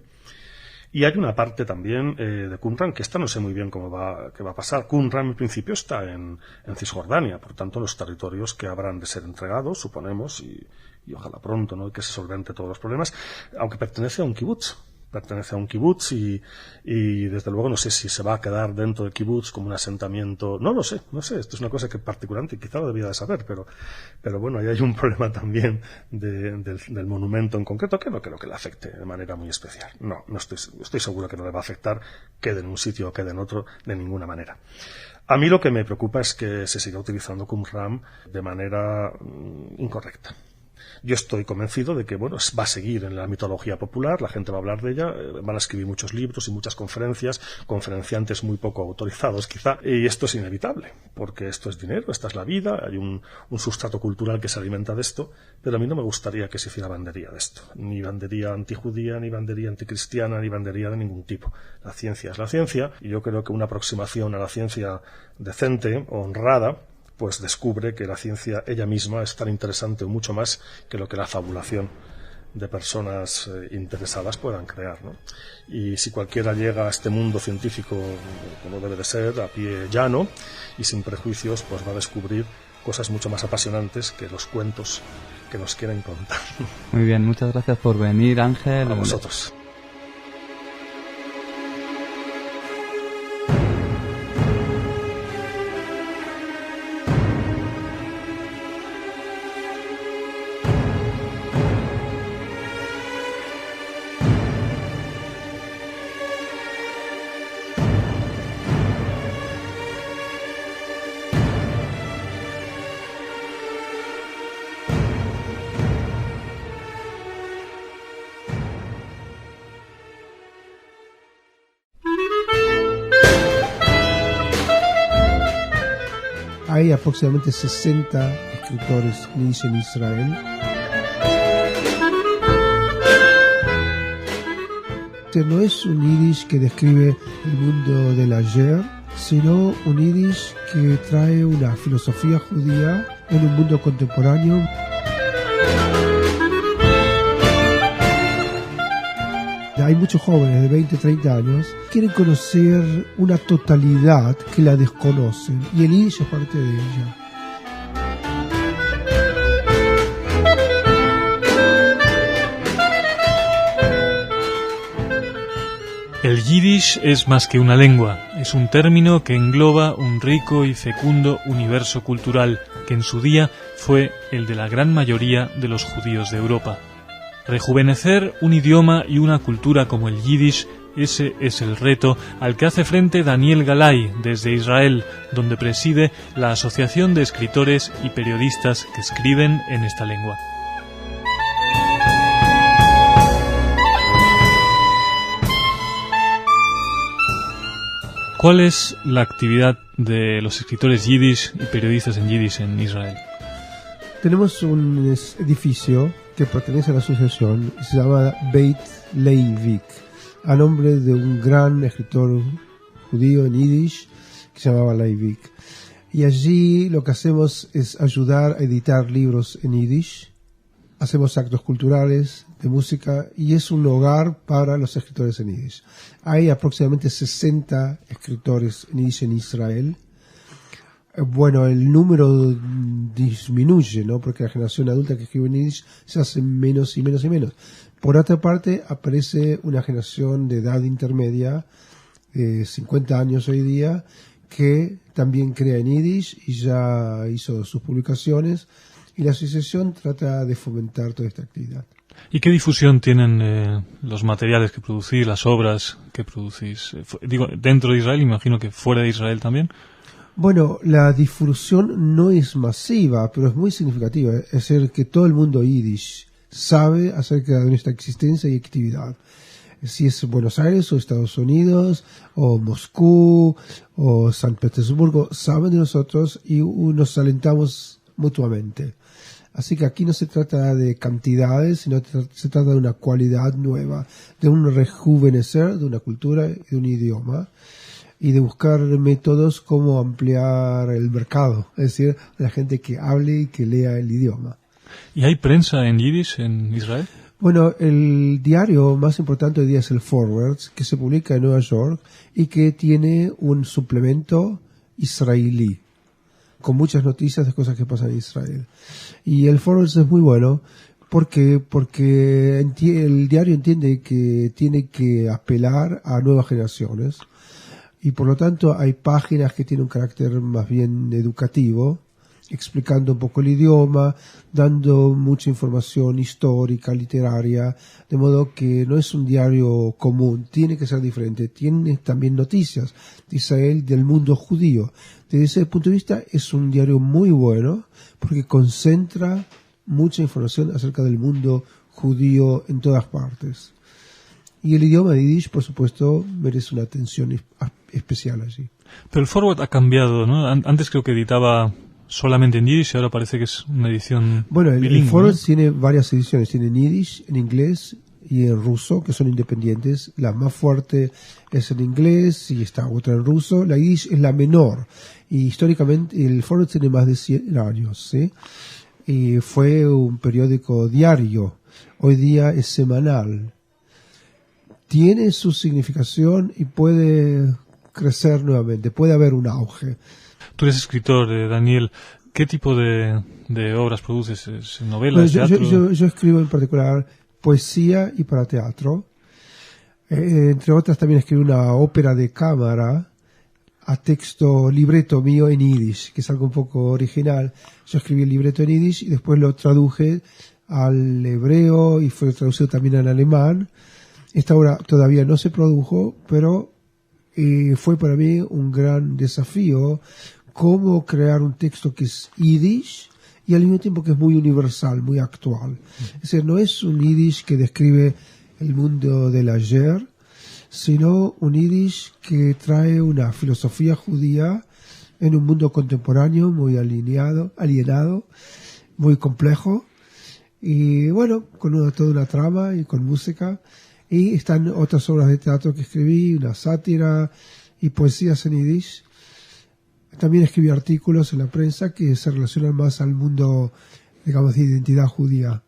Y hay una parte también de Qumran, que esta no sé muy bien qué va a pasar. Qumran en principio está en Cisjordania, por tanto los territorios que habrán de ser entregados, suponemos, y ojalá pronto, ¿no?, que se solvente todos los problemas, aunque pertenece a un kibutz. pertenece a un kibutz y desde luego no sé si se va a quedar dentro del kibutz como un asentamiento. No lo sé, esto es una cosa que particularmente quizá lo debía de saber, pero bueno, ahí hay un problema también del monumento en concreto que no creo que le afecte de manera muy especial. No estoy seguro que no le va a afectar, quede en un sitio o quede en otro, de ninguna manera. A mí lo que me preocupa es que se siga utilizando Qumran de manera incorrecta. Yo estoy convencido de que, bueno, va a seguir en la mitología popular, la gente va a hablar de ella, van a escribir muchos libros y muchas conferencias, conferenciantes muy poco autorizados quizá, y esto es inevitable, porque esto es dinero, esta es la vida, hay un sustrato cultural que se alimenta de esto, pero a mí no me gustaría que se hiciera bandería de esto, ni bandería antijudía, ni bandería anticristiana, ni bandería de ningún tipo. La ciencia es la ciencia, y yo creo que una aproximación a la ciencia decente, honrada, pues descubre que la ciencia ella misma es tan interesante o mucho más que lo que la fabulación de personas interesadas puedan crear, ¿no? Y si cualquiera llega a este mundo científico como debe de ser, a pie llano y sin prejuicios, pues va a descubrir cosas mucho más apasionantes que los cuentos que nos quieren contar. Muy bien, muchas gracias por venir, Ángel. A vosotros. Hay aproximadamente 60 escritores yiddish en Israel. No es un yiddish que describe el mundo del ayer, sino un yiddish que trae una filosofía judía en un mundo contemporáneo. Hay muchos jóvenes de 20, 30 años que quieren conocer una totalidad que la desconocen, y el yiddish es parte de ella. El yiddish es más que una lengua, es un término que engloba un rico y fecundo universo cultural que en su día fue el de la gran mayoría de los judíos de Europa. Rejuvenecer un idioma y una cultura como el yiddish, ese es el reto al que hace frente Daniel Galay desde Israel, donde preside la Asociación de Escritores y Periodistas que escriben en esta lengua. ¿Cuál es la actividad de los escritores yiddish y periodistas en yiddish en Israel? Tenemos un edificio que pertenece a la asociación, se llama Beit Leivik, a nombre de un gran escritor judío en yiddish que se llamaba Leivik. Y allí lo que hacemos es ayudar a editar libros en yiddish, hacemos actos culturales, de música, y es un hogar para los escritores en yiddish. Hay aproximadamente 60 escritores en yiddish en Israel. Bueno, el número disminuye, ¿no? Porque la generación adulta que escribe en yiddish se hace menos y menos y menos. Por otra parte, aparece una generación de edad intermedia, de 50 años hoy día, que también crea en yiddish y ya hizo sus publicaciones, y la asociación trata de fomentar toda esta actividad. ¿Y qué difusión tienen los materiales que producís, las obras que producís? Digo, dentro de Israel, imagino que fuera de Israel también. Bueno, la difusión no es masiva, pero es muy significativa. Es decir, que todo el mundo yiddish sabe acerca de nuestra existencia y actividad. Si es Buenos Aires o Estados Unidos o Moscú o San Petersburgo, saben de nosotros y nos alentamos mutuamente. Así que aquí no se trata de cantidades, sino se trata de una cualidad nueva, de un rejuvenecer de una cultura y de un idioma, y de buscar métodos como ampliar el mercado, es decir, la gente que hable y que lea el idioma. ¿Y hay prensa en yiddish en Israel? Bueno, el diario más importante hoy día es el Forwards, que se publica en Nueva York y que tiene un suplemento israelí, con muchas noticias de cosas que pasan en Israel. Y el Forwards es muy bueno Porque el diario entiende que tiene que apelar a nuevas generaciones y por lo tanto hay páginas que tienen un carácter más bien educativo, explicando un poco el idioma, dando mucha información histórica, literaria, de modo que no es un diario común, tiene que ser diferente. Tiene también noticias de Israel, del mundo judío. Desde ese punto de vista es un diario muy bueno porque concentra mucha información acerca del mundo judío en todas partes. Y el idioma de Yiddish, por supuesto, merece una atención especial allí. Pero el forward ha cambiado, ¿no? Antes creo que editaba solamente en Yiddish y ahora parece que es una edición bilingüe. El forward, ¿no?, tiene varias ediciones. Tiene en Yiddish, en inglés y en ruso, que son independientes. La más fuerte es en inglés y está otra en ruso. La Yiddish es la menor. Y históricamente el forward tiene más de 100 años, ¿sí? Y fue un periódico diario. Hoy día es semanal. Tiene su significación y puede crecer nuevamente, puede haber un auge. Tú eres escritor, Daniel. ¿Qué tipo de obras produces? ¿Novelas, teatro? Yo escribo en particular poesía y para teatro. Entre otras también escribí una ópera de cámara a texto, libreto mío en Yiddish, que es algo un poco original. Yo escribí el libreto en Yiddish y después lo traduje al hebreo y fue traducido también al alemán. Esta obra todavía no se produjo, pero fue para mí un gran desafío cómo crear un texto que es Yiddish y al mismo tiempo que es muy universal, muy actual. Es decir, no es un Yiddish que describe el mundo del ayer, sino un Yiddish que trae una filosofía judía en un mundo contemporáneo muy alienado, muy complejo, y bueno, con toda una trama y con música. Y están otras obras de teatro que escribí, una sátira y poesías en Yiddish. También escribí artículos en la prensa que se relacionan más al mundo, digamos, de identidad judía,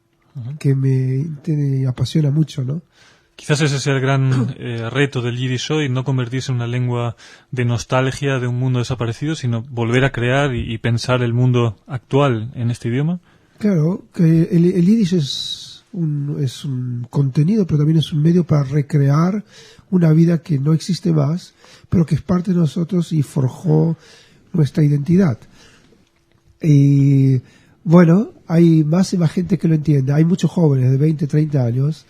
que me apasiona mucho, ¿no? Quizás ese sea el gran reto del Yiddish hoy, no convertirse en una lengua de nostalgia de un mundo desaparecido, sino volver a crear y pensar el mundo actual en este idioma. Claro, que el Yiddish es un contenido, pero también es un medio para recrear una vida que no existe más, pero que es parte de nosotros y forjó nuestra identidad. Y bueno, hay más y más gente que lo entiende. Hay muchos jóvenes de 20, 30 años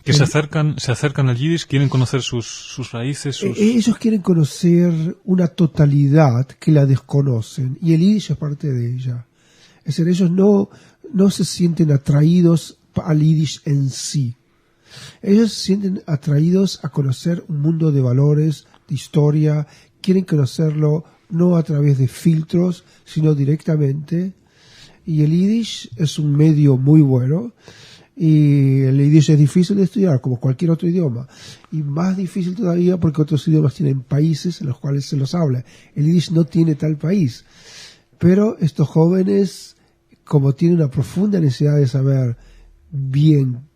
que se acercan al Yiddish, quieren conocer sus raíces. Ellos quieren conocer una totalidad que la desconocen y el Yiddish es parte de ella. Es decir, ellos no se sienten atraídos al Yiddish en sí. Ellos se sienten atraídos a conocer un mundo de valores, de historia, quieren conocerlo no a través de filtros, sino directamente. Y el Yiddish es un medio muy bueno. Y el Yiddish es difícil de estudiar, como cualquier otro idioma. Y más difícil todavía porque otros idiomas tienen países en los cuales se los habla. El Yiddish no tiene tal país. Pero estos jóvenes, como tienen una profunda necesidad de saber bien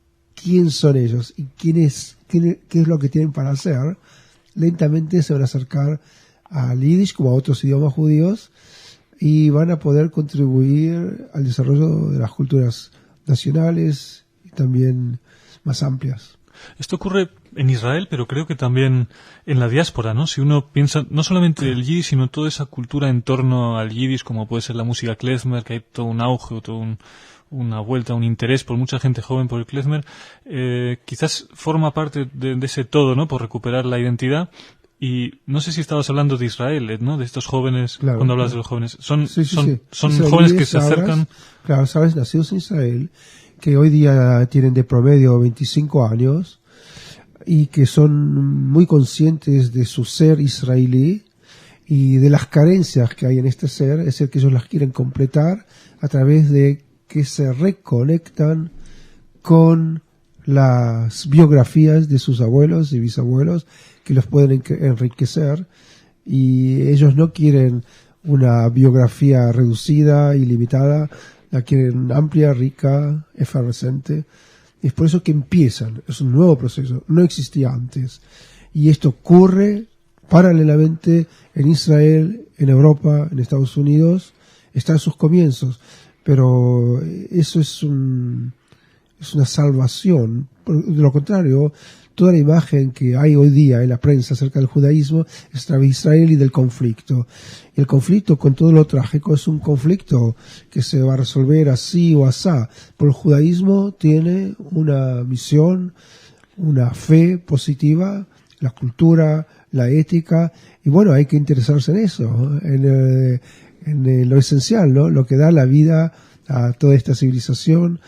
quién son ellos y qué es lo que tienen para hacer, lentamente se van a acercar al Yiddish como a otros idiomas judíos y van a poder contribuir al desarrollo de las culturas nacionales y también más amplias. Esto ocurre en Israel, pero creo que también en la diáspora, ¿no? Si uno piensa no solamente el Yiddish, sino toda esa cultura en torno al Yiddish, como puede ser la música klezmer, que hay todo un auge, una vuelta, un interés por mucha gente joven por el klezmer, quizás forma parte de ese todo, ¿no? Por recuperar la identidad. Y no sé si estabas hablando de Israel, ¿no? De estos jóvenes, claro, cuando hablas de los jóvenes. Son jóvenes que se acercan. Claro, sabes, nacidos en Israel, que hoy día tienen de promedio 25 años y que son muy conscientes de su ser israelí y de las carencias que hay en este ser, es decir, que ellos las quieren completar a través de que se reconectan con las biografías de sus abuelos y bisabuelos que los pueden enriquecer, y ellos no quieren una biografía reducida y limitada, la quieren amplia, rica, efervescente. Es por eso que empiezan, es un nuevo proceso, no existía antes. Y esto ocurre paralelamente en Israel, en Europa, en Estados Unidos, está en sus comienzos. Pero eso es un es una salvación. De lo contrario, toda la imagen que hay hoy día en la prensa acerca del judaísmo es de Israel y del conflicto. Y el conflicto, con todo lo trágico, es un conflicto que se va a resolver así o asá. Pero el judaísmo tiene una misión, una fe positiva, la cultura, la ética, y bueno, hay que interesarse en eso, en lo esencial, ¿no? Lo que da la vida a toda esta civilización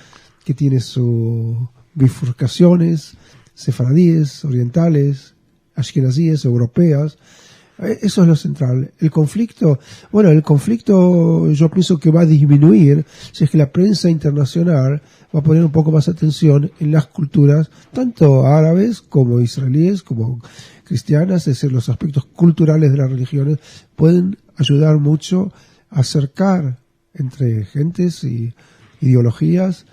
que tiene sus bifurcaciones, sefaradíes, orientales, ashkenazíes, europeas. Eso es lo central. El conflicto yo pienso que va a disminuir si es que la prensa internacional va a poner un poco más atención en las culturas, tanto árabes como israelíes, como cristianas, es decir, los aspectos culturales de las religiones pueden ayudar mucho a acercar entre gentes y ideologías,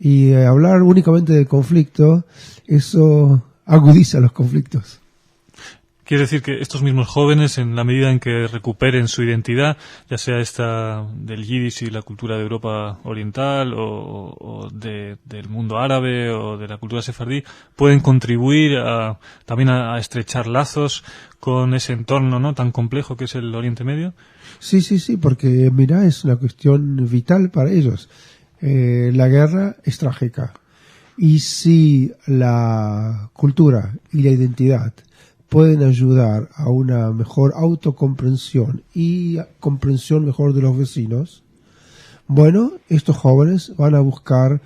y hablar únicamente del conflicto, eso agudiza los conflictos. Quiere decir que estos mismos jóvenes, en la medida en que recuperen su identidad, ya sea esta del yiddish y la cultura de Europa Oriental o del mundo árabe o de la cultura sefardí, pueden contribuir también a estrechar lazos con ese entorno, ¿no?, tan complejo que es el Oriente Medio. Sí, porque mira, es una cuestión vital para ellos. La guerra es trágica. Y si la cultura y la identidad pueden ayudar a una mejor autocomprensión y comprensión mejor de los vecinos, bueno, estos jóvenes van a buscar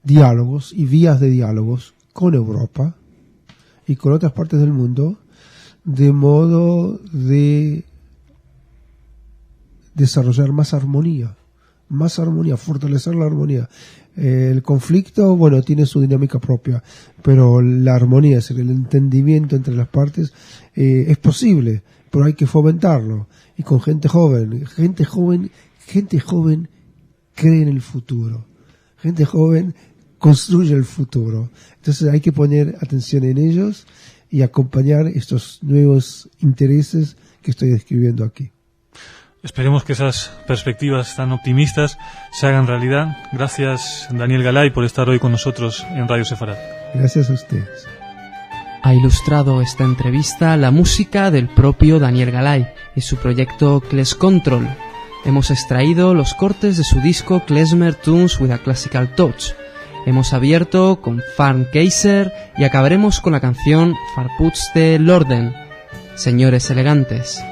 diálogos y vías de diálogos con Europa y con otras partes del mundo, de modo de desarrollar más armonía, fortalecer la armonía. El conflicto, bueno, tiene su dinámica propia, pero la armonía, es decir, el entendimiento entre las partes, es posible, pero hay que fomentarlo. Y con gente joven cree en el futuro. Gente joven construye el futuro. Entonces hay que poner atención en ellos y acompañar estos nuevos intereses que estoy describiendo aquí. Esperemos que esas perspectivas tan optimistas se hagan realidad. Gracias, Daniel Galay, por estar hoy con nosotros en Radio Sefarad. Gracias a ustedes. Ha ilustrado esta entrevista la música del propio Daniel Galay y su proyecto Klez Control. Hemos extraído los cortes de su disco Klezmer Tunes with a Classical Touch. Hemos abierto con Farn Kaiser y acabaremos con la canción Farputste Lorden, Señores Elegantes.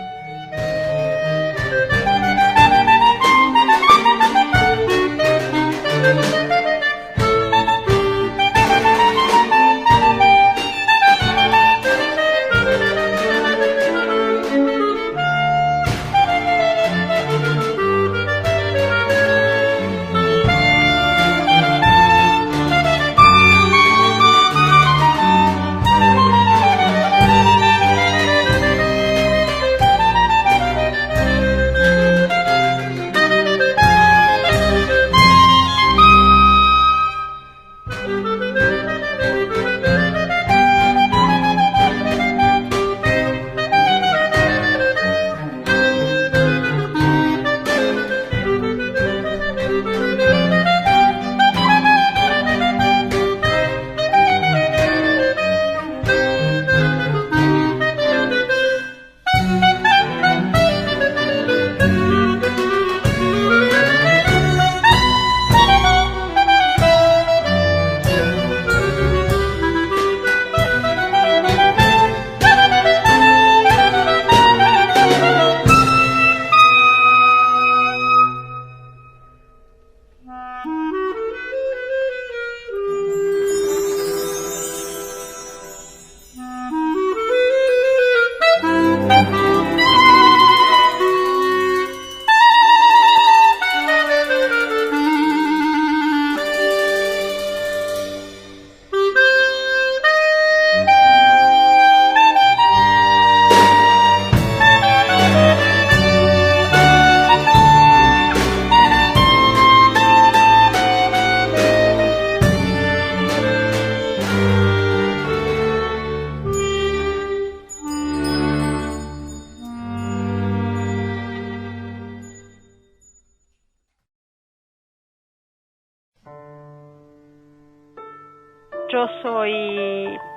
Yo soy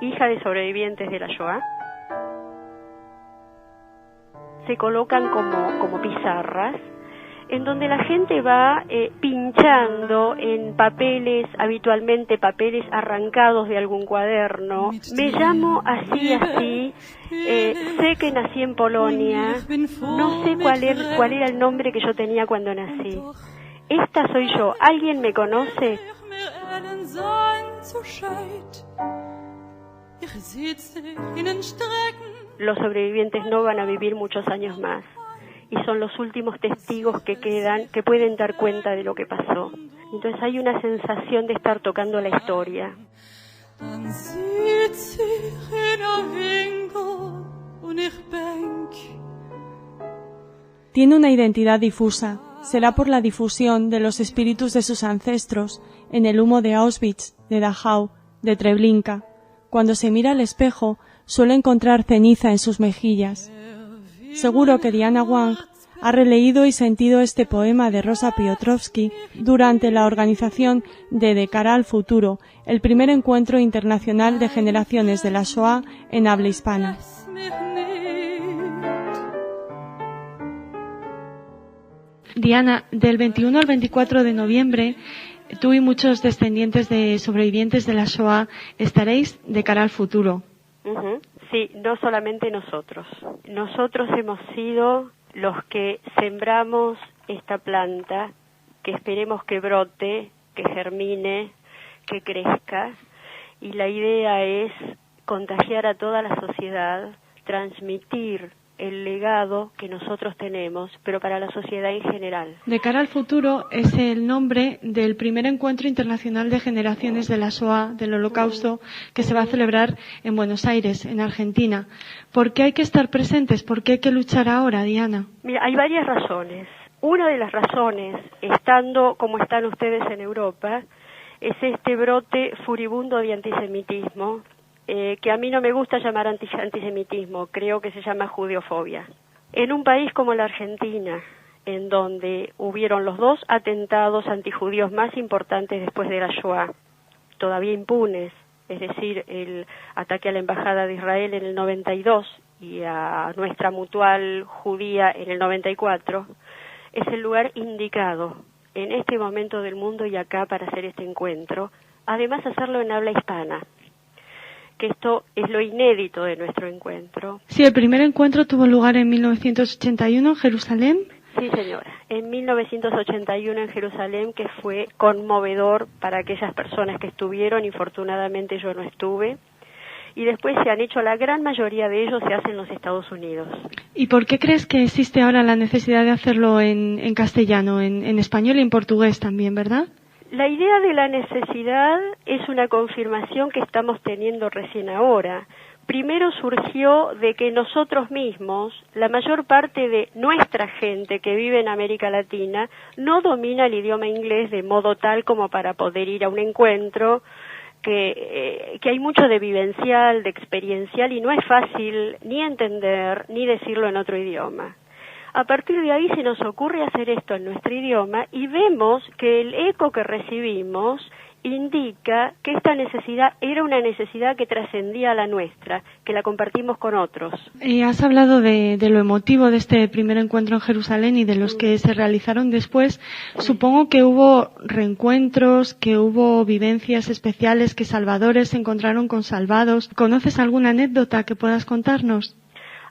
hija de sobrevivientes de la Shoah. Se colocan como pizarras, en donde la gente va pinchando en papeles, habitualmente papeles arrancados de algún cuaderno. Me llamo así, sé que nací en Polonia, no sé cuál era el nombre que yo tenía cuando nací. Esta soy yo, ¿alguien me conoce? Los sobrevivientes no van a vivir muchos años más y son los últimos testigos que quedan, que pueden dar cuenta de lo que pasó. Entonces hay una sensación de estar tocando la historia. Tiene una identidad difusa. Será por la difusión de los espíritus de sus ancestros en el humo de Auschwitz, de Dachau, de Treblinka. Cuando se mira al espejo, suele encontrar ceniza en sus mejillas. Seguro que Diana Wang ha releído y sentido este poema de Rosa Piotrowski durante la organización de Cara al Futuro, el primer encuentro internacional de generaciones de la Shoah en habla hispana. Diana, del 21 al 24 de noviembre, tú y muchos descendientes de sobrevivientes de la Shoah estaréis de cara al futuro. Sí, no solamente nosotros. Nosotros hemos sido los que sembramos esta planta, que esperemos que brote, que germine, que crezca. Y la idea es contagiar a toda la sociedad, transmitir el legado que nosotros tenemos, pero para la sociedad en general. De cara al futuro es el nombre del primer encuentro internacional de generaciones de la Shoah, del Holocausto, que se va a celebrar en Buenos Aires, en Argentina. ¿Por qué hay que estar presentes? ¿Por qué hay que luchar ahora, Diana? Mira, hay varias razones. Una de las razones, estando como están ustedes en Europa, es este brote furibundo de antisemitismo, que a mí no me gusta llamar antisemitismo, creo que se llama judeofobia. En un país como la Argentina, en donde hubieron los dos atentados antijudíos más importantes después de la Shoah, todavía impunes, es decir, el ataque a la Embajada de Israel en el 92 y a nuestra mutual judía en el 94, es el lugar indicado en este momento del mundo y acá para hacer este encuentro, además hacerlo en habla hispana, que esto es lo inédito de nuestro encuentro. Sí, el primer encuentro tuvo lugar en 1981 en Jerusalén. Sí, señora, en 1981 en Jerusalén, que fue conmovedor para aquellas personas que estuvieron, infortunadamente yo no estuve, y después se han hecho, la gran mayoría de ellos se hacen en los Estados Unidos. ¿Y por qué crees que existe ahora la necesidad de hacerlo en castellano, en español y en portugués también, verdad? La idea de la necesidad es una confirmación que estamos teniendo recién ahora. Primero surgió de que nosotros mismos, la mayor parte de nuestra gente que vive en América Latina, no domina el idioma inglés de modo tal como para poder ir a un encuentro, que hay mucho de vivencial, de experiencial, y no es fácil ni entender ni decirlo en otro idioma. A partir de ahí se nos ocurre hacer esto en nuestro idioma y vemos que el eco que recibimos indica que esta necesidad era una necesidad que trascendía a la nuestra, que la compartimos con otros. Has hablado de lo emotivo de este primer encuentro en Jerusalén y de los que se realizaron después. Supongo que hubo reencuentros, que hubo vivencias especiales, que salvadores se encontraron con salvados. ¿Conoces alguna anécdota que puedas contarnos?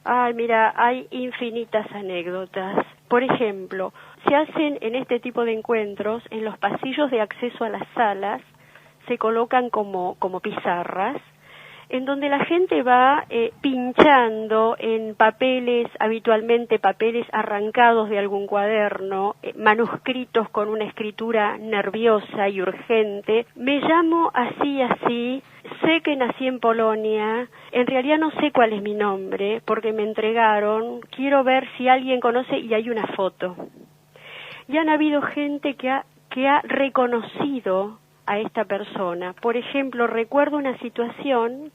Ay, mira, hay infinitas anécdotas. Por ejemplo, se hacen en este tipo de encuentros, en los pasillos de acceso a las salas, se colocan como pizarras, en donde la gente va pinchando en papeles, habitualmente papeles arrancados de algún cuaderno, manuscritos con una escritura nerviosa y urgente. Me llamo así, sé que nací en Polonia, en realidad no sé cuál es mi nombre, porque me entregaron, quiero ver si alguien conoce, y hay una foto. Y han habido gente que ha reconocido a esta persona. Por ejemplo, recuerdo una situación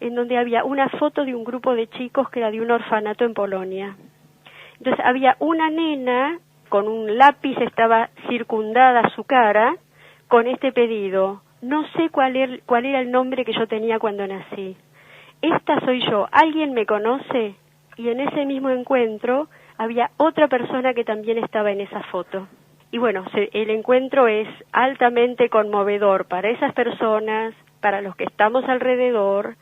en donde había una foto de un grupo de chicos que era de un orfanato en Polonia. Entonces había una nena con un lápiz, estaba circundada su cara con este pedido: no sé cuál era el nombre que yo tenía cuando nací. Esta soy yo, ¿alguien me conoce? Y en ese mismo encuentro había otra persona que también estaba en esa foto. Y bueno, el encuentro es altamente conmovedor para esas personas, para los que estamos alrededor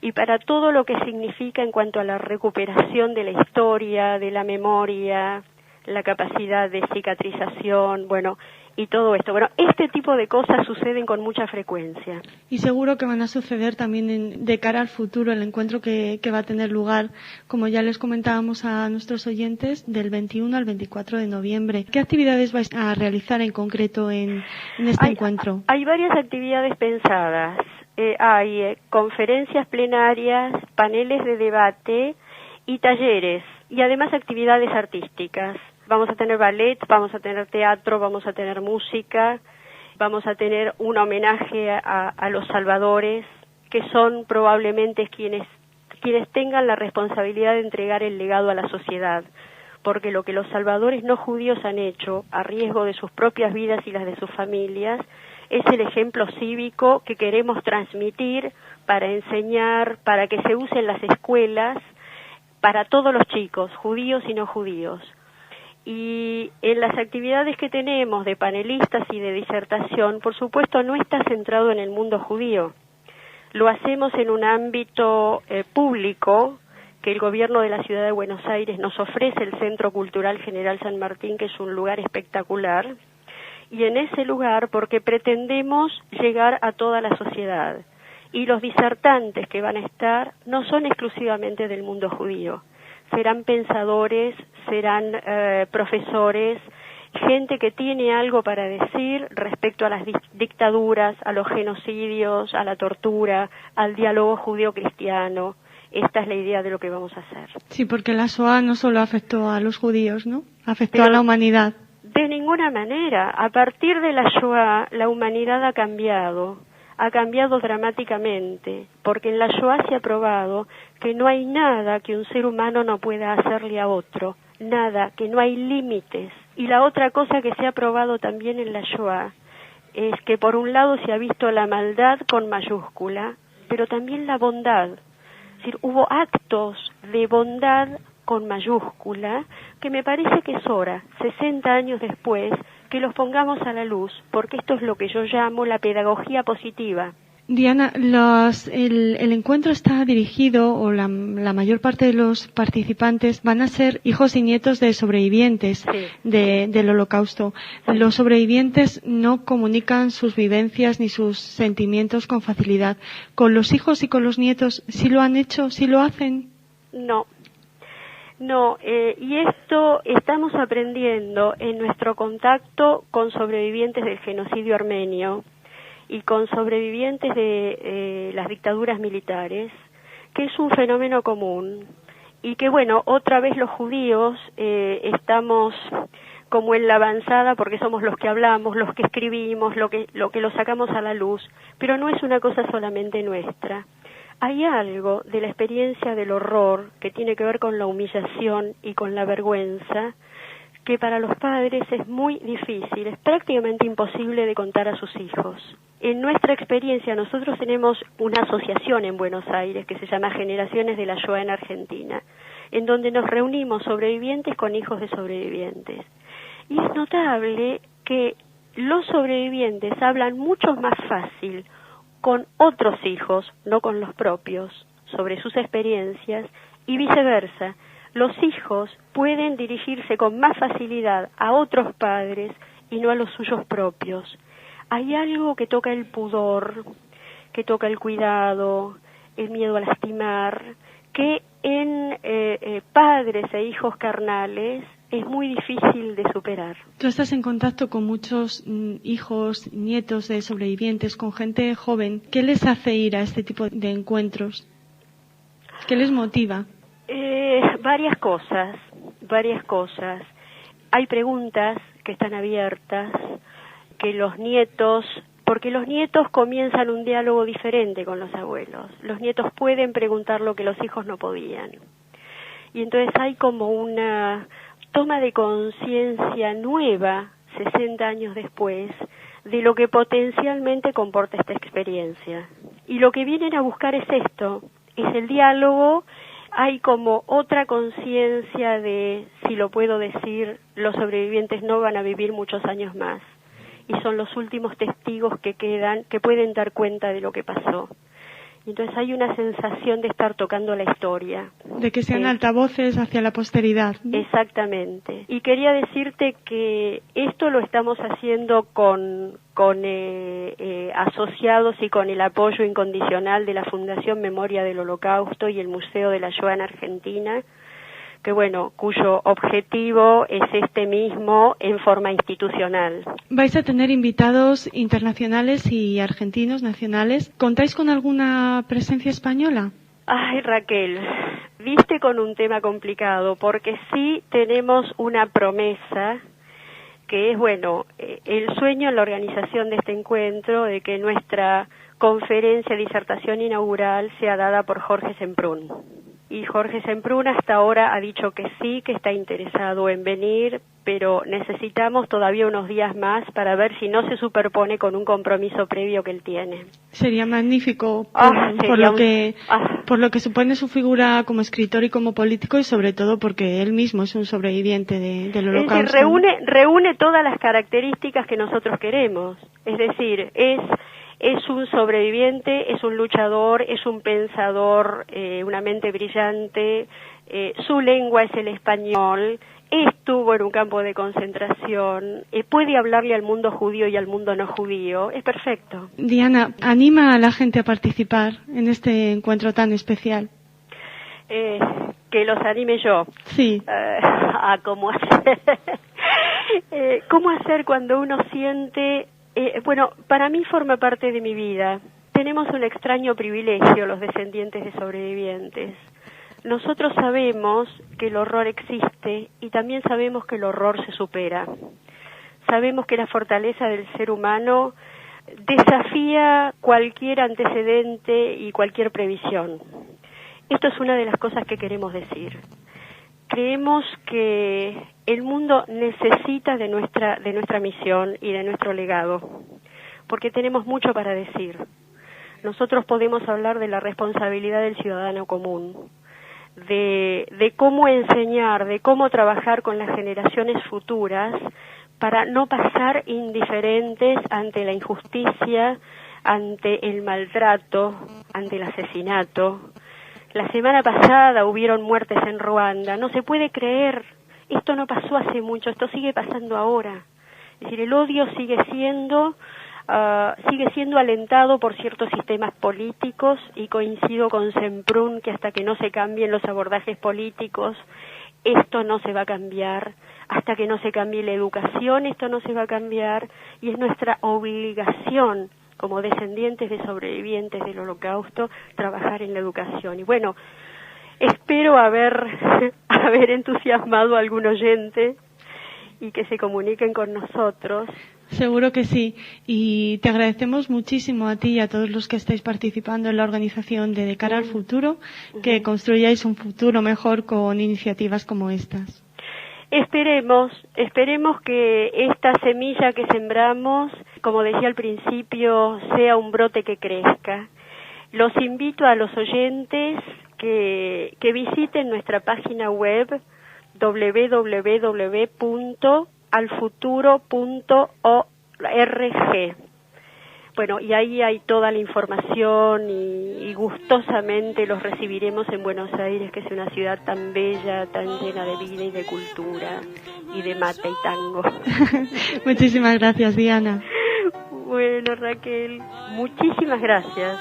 y para todo lo que significa en cuanto a la recuperación de la historia, de la memoria, la capacidad de cicatrización, bueno, y todo esto. Bueno, este tipo de cosas suceden con mucha frecuencia. Y seguro que van a suceder también de cara al futuro, el encuentro que va a tener lugar, como ya les comentábamos a nuestros oyentes, del 21 al 24 de noviembre. ¿Qué actividades vais a realizar en concreto en este encuentro? Hay varias actividades pensadas. Hay conferencias plenarias, paneles de debate y talleres, y además actividades artísticas. Vamos a tener ballet, vamos a tener teatro, vamos a tener música, vamos a tener un homenaje a los salvadores, que son probablemente quienes tengan la responsabilidad de entregar el legado a la sociedad, porque lo que los salvadores no judíos han hecho, a riesgo de sus propias vidas y las de sus familias, es el ejemplo cívico que queremos transmitir para enseñar, para que se use en las escuelas, para todos los chicos, judíos y no judíos. Y en las actividades que tenemos de panelistas y de disertación, por supuesto, no está centrado en el mundo judío. Lo hacemos en un ámbito público que el gobierno de la ciudad de Buenos Aires nos ofrece, el Centro Cultural General San Martín, que es un lugar espectacular. Y en ese lugar, porque pretendemos llegar a toda la sociedad. Y los disertantes que van a estar no son exclusivamente del mundo judío. Serán pensadores, serán profesores, gente que tiene algo para decir respecto a las dictaduras, a los genocidios, a la tortura, al diálogo judío-cristiano. Esta es la idea de lo que vamos a hacer. Sí, porque la Shoah no solo afectó a los judíos, ¿no? Afectó a la humanidad. De ninguna manera. A partir de la Shoah, la humanidad ha cambiado dramáticamente, porque en la Shoah se ha probado que no hay nada que un ser humano no pueda hacerle a otro, nada, que no hay límites. Y la otra cosa que se ha probado también en la Shoah es que por un lado se ha visto la maldad con mayúscula, pero también la bondad. Es decir, hubo actos de bondad con mayúscula que me parece que es hora, 60 años después, que los pongamos a la luz, porque esto es lo que yo llamo la pedagogía positiva. Diana, el encuentro está dirigido, o la mayor parte de los participantes van a ser hijos y nietos de sobrevivientes del Holocausto. Los sobrevivientes no comunican sus vivencias ni sus sentimientos con facilidad. ¿Con los hijos y con los nietos sí lo han hecho, sí lo hacen? No, y esto estamos aprendiendo en nuestro contacto con sobrevivientes del genocidio armenio y con sobrevivientes de las dictaduras militares, que es un fenómeno común y que, bueno, otra vez los judíos estamos como en la avanzada porque somos los que hablamos, los que escribimos, lo que lo sacamos a la luz, pero no es una cosa solamente nuestra. Hay algo de la experiencia del horror que tiene que ver con la humillación y con la vergüenza que para los padres es muy difícil, es prácticamente imposible de contar a sus hijos. En nuestra experiencia, nosotros tenemos una asociación en Buenos Aires que se llama Generaciones de la Shoah en Argentina, en donde nos reunimos sobrevivientes con hijos de sobrevivientes. Y es notable que los sobrevivientes hablan mucho más fácil con otros hijos, no con los propios, sobre sus experiencias, y viceversa. Los hijos pueden dirigirse con más facilidad a otros padres y no a los suyos propios. Hay algo que toca el pudor, que toca el cuidado, el miedo a lastimar, que en padres e hijos carnales es muy difícil de superar. Tú estás en contacto con muchos hijos, nietos de sobrevivientes, con gente joven. ¿Qué les hace ir a este tipo de encuentros? ¿Qué les motiva? Varias cosas. Hay preguntas que están abiertas, que los nietos, porque los nietos comienzan un diálogo diferente con los abuelos. Los nietos pueden preguntar lo que los hijos no podían. Y entonces hay como una toma de conciencia nueva, 60 años después, de lo que potencialmente comporta esta experiencia. Y lo que vienen a buscar es esto, es el diálogo. Hay como otra conciencia de, si lo puedo decir, los sobrevivientes no van a vivir muchos años más. Y son los últimos testigos que quedan, que pueden dar cuenta de lo que pasó. Entonces hay una sensación de estar tocando la historia. De que sean altavoces hacia la posteridad, ¿no? Exactamente. Y quería decirte que esto lo estamos haciendo con asociados y con el apoyo incondicional de la Fundación Memoria del Holocausto y el Museo de la Shoah en Argentina, que bueno, cuyo objetivo es este mismo en forma institucional. Vais a tener invitados internacionales y argentinos, nacionales. ¿Contáis con alguna presencia española? Ay, Raquel, viste con un tema complicado, porque sí tenemos una promesa, que es, bueno, el sueño en la organización de este encuentro, de que nuestra conferencia de disertación inaugural sea dada por Jorge Semprún. Y Jorge Semprún hasta ahora ha dicho que sí, que está interesado en venir, pero necesitamos todavía unos días más para ver si no se superpone con un compromiso previo que él tiene. Sería magnífico por lo que supone su figura como escritor y como político, y sobre todo porque él mismo es un sobreviviente del Holocausto. Es decir, reúne todas las características que nosotros queremos. Es decir, es un sobreviviente, es un luchador, es un pensador, una mente brillante, su lengua es el español, estuvo en un campo de concentración, puede hablarle al mundo judío y al mundo no judío, es perfecto. Diana, anima a la gente a participar en este encuentro tan especial. Que los anime yo. Sí. A cómo hacer. ¿Cómo hacer cuando uno siente... bueno, para mí forma parte de mi vida. Tenemos un extraño privilegio los descendientes de sobrevivientes. Nosotros sabemos que el horror existe y también sabemos que el horror se supera. Sabemos que la fortaleza del ser humano desafía cualquier antecedente y cualquier previsión. Esto es una de las cosas que queremos decir. Creemos que el mundo necesita de nuestra misión y de nuestro legado, porque tenemos mucho para decir. Nosotros podemos hablar de la responsabilidad del ciudadano común, de cómo enseñar, de cómo trabajar con las generaciones futuras para no pasar indiferentes ante la injusticia, ante el maltrato, ante el asesinato. La semana pasada hubieron muertes en Ruanda. No se puede creer. Esto no pasó hace mucho. Esto sigue pasando ahora. Es decir, el odio sigue siendo alentado por ciertos sistemas políticos, y coincido con Semprún que hasta que no se cambien los abordajes políticos, esto no se va a cambiar. Hasta que no se cambie la educación, esto no se va a cambiar, y es nuestra obligación como descendientes de sobrevivientes del Holocausto, trabajar en la educación. Y bueno, espero haber entusiasmado a algún oyente y que se comuniquen con nosotros. Seguro que sí, y te agradecemos muchísimo a ti y a todos los que estáis participando en la organización de Cara al Futuro, que construyáis un futuro mejor con iniciativas como estas. Esperemos que esta semilla que sembramos, como decía al principio, sea un brote que crezca. Los invito a los oyentes que visiten nuestra página web www.alfuturo.org. Bueno, y ahí hay toda la información y gustosamente los recibiremos en Buenos Aires, que es una ciudad tan bella, tan llena de vida y de cultura y de mate y tango. Muchísimas gracias, Diana. Bueno, Raquel, muchísimas gracias.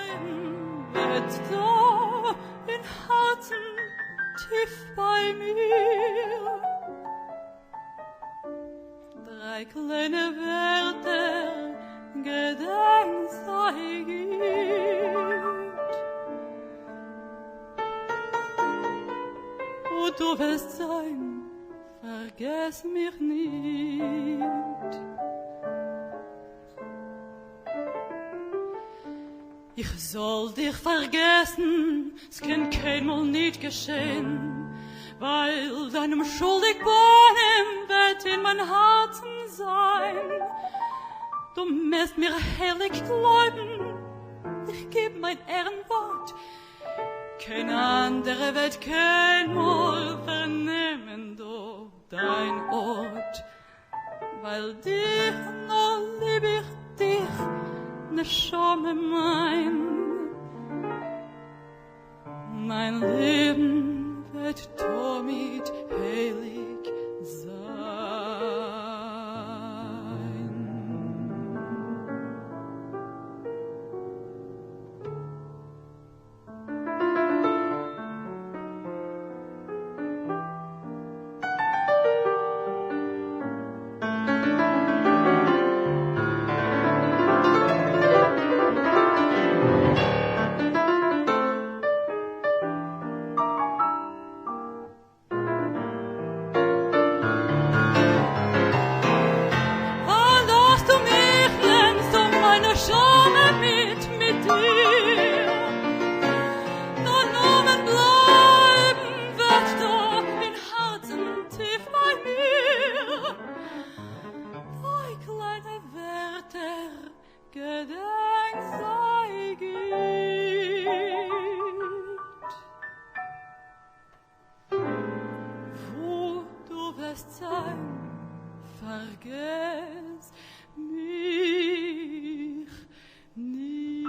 Drei kleine Wörter gedenk sei gibt. Und du wirst sein, vergess mich nicht. Ich soll dich vergessen, es kann keinmal nicht geschehen, weil deinem schuldig Born im Bett in mein Herzen sein. du müsst mir heilig glauben, ich geb mein Ehrenwort, keine andere Welt kein Mal vernehmen du dein Ort, weil dich nur lieb ich dich, ne Schame mein Leben wird damit heilig sein. Vergess mich nie.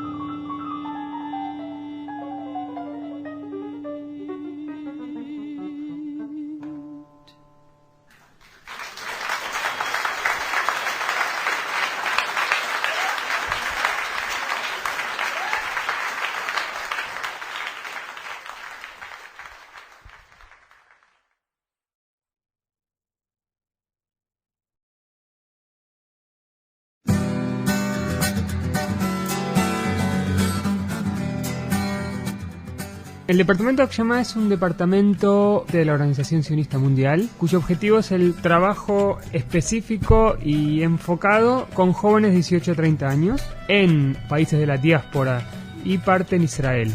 El departamento de Akshama es un departamento de la Organización Sionista Mundial, cuyo objetivo es el trabajo específico y enfocado con jóvenes de 18 a 30 años en países de la diáspora y parte en Israel.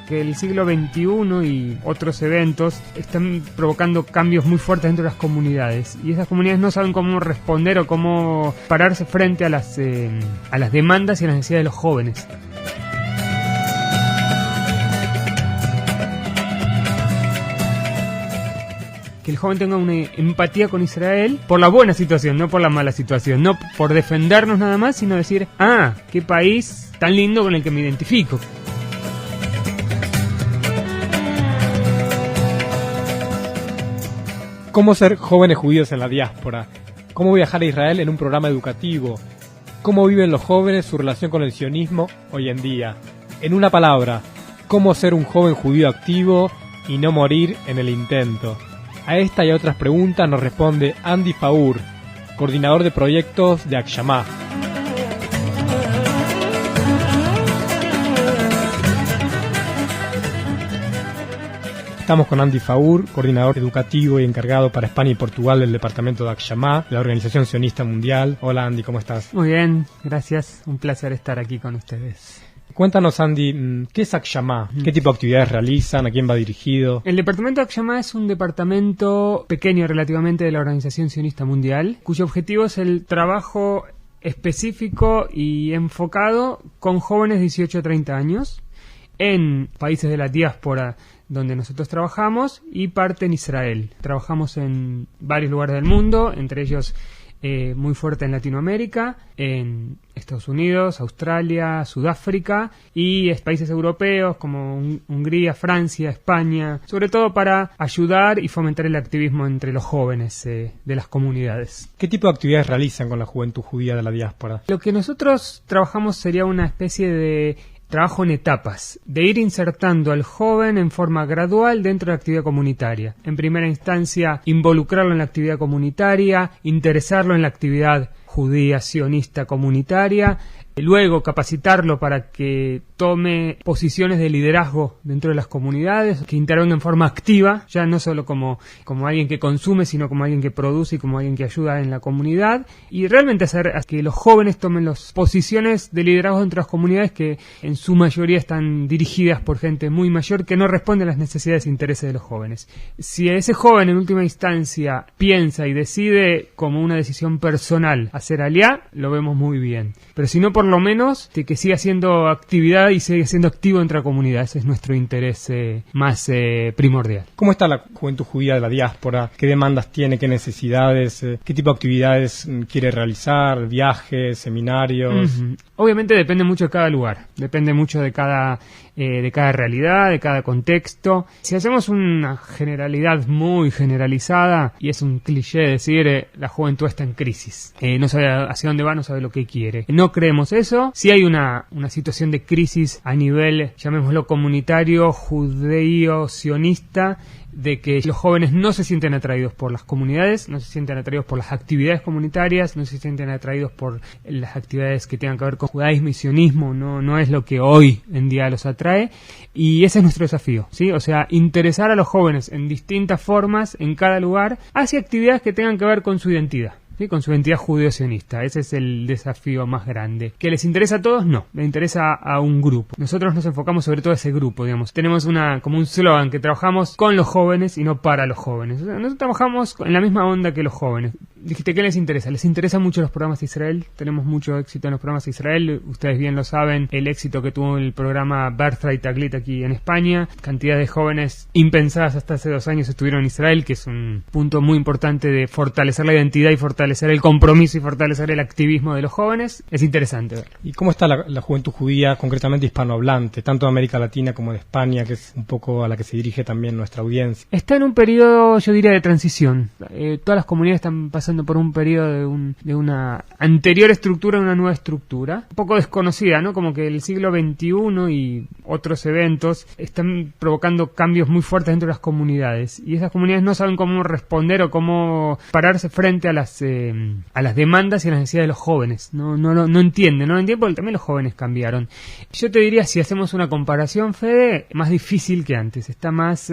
Que el siglo XXI y otros eventos están provocando cambios muy fuertes dentro de las comunidades, y esas comunidades no saben cómo responder o cómo pararse frente a las demandas y a las necesidades de los jóvenes. Que el joven tenga una empatía con Israel por la buena situación, no por la mala situación, no por defendernos nada más, sino decir, qué país tan lindo con el que me identifico. ¿Cómo ser jóvenes judíos en la diáspora? ¿Cómo viajar a Israel en un programa educativo? ¿Cómo viven los jóvenes su relación con el sionismo hoy en día? En una palabra, ¿cómo ser un joven judío activo y no morir en el intento? A esta y a otras preguntas nos responde Andy Faur, coordinador de proyectos de Akshama. Estamos con Andy Faur, coordinador educativo y encargado para España y Portugal del departamento de Akshama, de la Organización Sionista Mundial. Hola Andy, ¿cómo estás? Muy bien, gracias. Un placer estar aquí con ustedes. Cuéntanos Andy, ¿qué es Akshama? ¿Qué tipo de actividades realizan? ¿A quién va dirigido? El departamento de Akshama es un departamento pequeño relativamente de la Organización Sionista Mundial, cuyo objetivo es el trabajo específico y enfocado con jóvenes de 18 a 30 años en países de la diáspora donde nosotros trabajamos y parte en Israel. Trabajamos en varios lugares del mundo, entre ellos muy fuerte en Latinoamérica, en Estados Unidos, Australia, Sudáfrica y países europeos como Hungría, Francia, España, sobre todo para ayudar y fomentar el activismo entre los jóvenes de las comunidades. ¿Qué tipo de actividades realizan con la juventud judía de la diáspora? Lo que nosotros trabajamos sería una especie de trabajo en etapas, de ir insertando al joven en forma gradual dentro de la actividad comunitaria. En primera instancia, involucrarlo en la actividad comunitaria, interesarlo en la actividad judía sionista comunitaria, luego capacitarlo para que tome posiciones de liderazgo dentro de las comunidades, que intervenga en forma activa, ya no solo como alguien que consume, sino como alguien que produce y como alguien que ayuda en la comunidad, y realmente hacer que los jóvenes tomen las posiciones de liderazgo dentro de las comunidades que en su mayoría están dirigidas por gente muy mayor que no responde a las necesidades e intereses de los jóvenes. Si ese joven en última instancia piensa y decide como una decisión personal hacer aliá, lo vemos muy bien. Pero si no, por lo menos que siga haciendo actividad y siga siendo activo dentro de la comunidad. Ese es nuestro interés más primordial. ¿Cómo está la juventud judía de la diáspora? ¿Qué demandas tiene? ¿Qué necesidades? ¿Qué tipo de actividades quiere realizar? ¿Viajes? ¿Seminarios? Obviamente depende mucho de cada lugar, depende mucho de cada realidad, de cada contexto. Si hacemos una generalidad muy generalizada, y es un cliché decir la juventud está en crisis, no sabe hacia dónde va, no sabe lo que quiere. No creemos eso. Si hay una situación de crisis a nivel, llamémoslo comunitario, judeo-sionista, de que los jóvenes no se sienten atraídos por las comunidades, no se sienten atraídos por las actividades comunitarias, no se sienten atraídos por las actividades que tengan que ver con judaísmo y sionismo, no es lo que hoy en día los atrae, y ese es nuestro desafío, ¿sí? O sea, interesar a los jóvenes en distintas formas, en cada lugar, hacia actividades que tengan que ver con su identidad. ¿Sí? Con su identidad judeo-sionista. Ese es el desafío más grande. ¿Que les interesa a todos? No, le interesa a un grupo. Nosotros nos enfocamos sobre todo a ese grupo, digamos. Tenemos como un slogan, que trabajamos con los jóvenes y no para los jóvenes. O sea, nosotros trabajamos en la misma onda que los jóvenes. Dijiste, ¿qué les interesa? Les interesan mucho los programas de Israel. Tenemos mucho éxito en los programas de Israel. Ustedes bien lo saben, el éxito que tuvo el programa Birthright Taglit aquí en España. Cantidad de jóvenes impensadas hasta hace 2 años estuvieron en Israel, que es un punto muy importante de fortalecer la identidad y fortalecer el compromiso y fortalecer el activismo de los jóvenes. Es interesante ver. ¿Y cómo está la juventud judía, concretamente hispanohablante, tanto de América Latina como de España, que es un poco a la que se dirige también nuestra audiencia? Está en un periodo, yo diría, de transición. Todas las comunidades están pasando por un periodo de una anterior estructura a una nueva estructura, un poco desconocida, ¿no? Como que el siglo XXI y otros eventos están provocando cambios muy fuertes dentro de las comunidades, y esas comunidades no saben cómo responder o cómo pararse frente a las demandas y a las necesidades de los jóvenes. No entienden porque también los jóvenes cambiaron. Yo te diría, si hacemos una comparación, Fede, más difícil que antes. Está más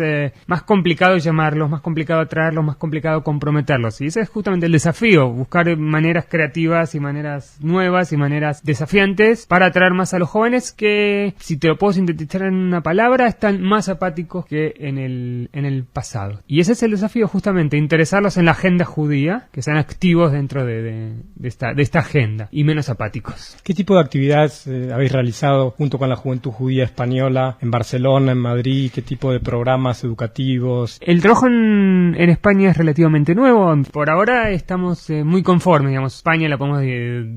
complicado llamarlos, más complicado atraerlos, más complicado comprometerlos. Y ese es justamente el desafío, buscar maneras creativas y maneras nuevas y maneras desafiantes para atraer más a los jóvenes, que, si te lo puedo sintetizar en una palabra, están más apáticos que en el pasado. Y ese es el desafío, justamente, interesarlos en la agenda judía, que sean activos dentro de esta agenda y menos apáticos. ¿Qué tipo de actividades habéis realizado junto con la juventud judía española en Barcelona, en Madrid? ¿Qué tipo de programas educativos? El trabajo en España es relativamente nuevo. Por ahora estamos muy conformes, digamos. España la podemos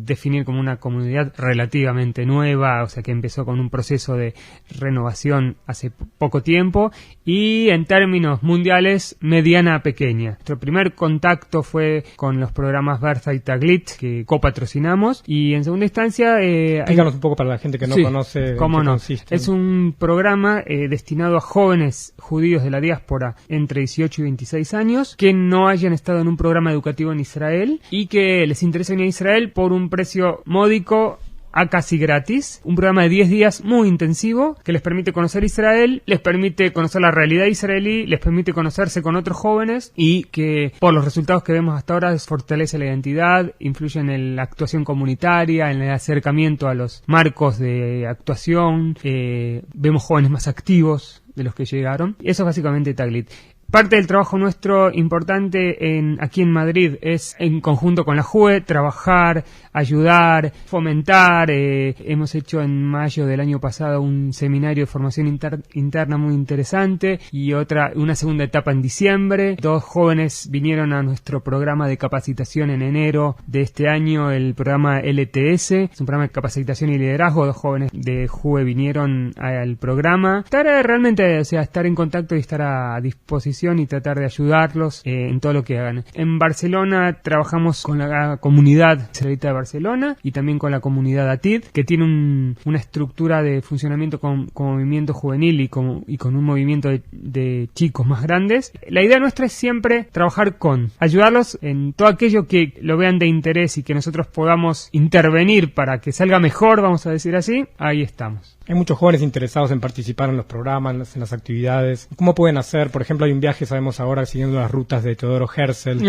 definir como una comunidad relativamente nueva, o sea que empezó con un proceso de renovación hace poco tiempo, y en términos mundiales, mediana a pequeña. Nuestro primer contacto fue con los programas Berza y Taglit, que copatrocinamos, y en segunda instancia... Explícanos un poco para la gente que no conoce en qué consiste. Es un programa destinado a jóvenes judíos de la diáspora entre 18 y 26 años que no hayan estado en un programa educativo en Israel y que les interesa venir a Israel por un precio módico, a casi gratis, un programa de 10 días muy intensivo que les permite conocer Israel, les permite conocer la realidad israelí, les permite conocerse con otros jóvenes, y que por los resultados que vemos hasta ahora fortalece la identidad, influye en la actuación comunitaria, en el acercamiento a los marcos de actuación, vemos jóvenes más activos de los que llegaron. Eso es básicamente Taglit. Parte del trabajo nuestro importante aquí en Madrid es, en conjunto con la JUE, trabajar, ayudar, fomentar. Hemos hecho en mayo del año pasado un seminario de formación interna muy interesante, y una segunda etapa en diciembre. 2 jóvenes vinieron a nuestro programa de capacitación en enero de este año, el programa LTS, es un programa de capacitación y liderazgo. 2 jóvenes de JUE vinieron al programa. Estar en contacto y estar a disposición disposición y tratar de ayudarlos en todo lo que hagan. En Barcelona trabajamos con la comunidad israelita de Barcelona y también con la comunidad ATID, que tiene una estructura de funcionamiento como movimiento juvenil y con un movimiento de chicos más grandes. La idea nuestra es siempre trabajar ayudarlos en todo aquello que lo vean de interés y que nosotros podamos intervenir para que salga mejor, vamos a decir así. Ahí estamos. Hay muchos jóvenes interesados en participar en los programas, en las actividades. ¿Cómo pueden hacer? Por ejemplo, hay un viaje, sabemos ahora, siguiendo las rutas de Teodoro Herzl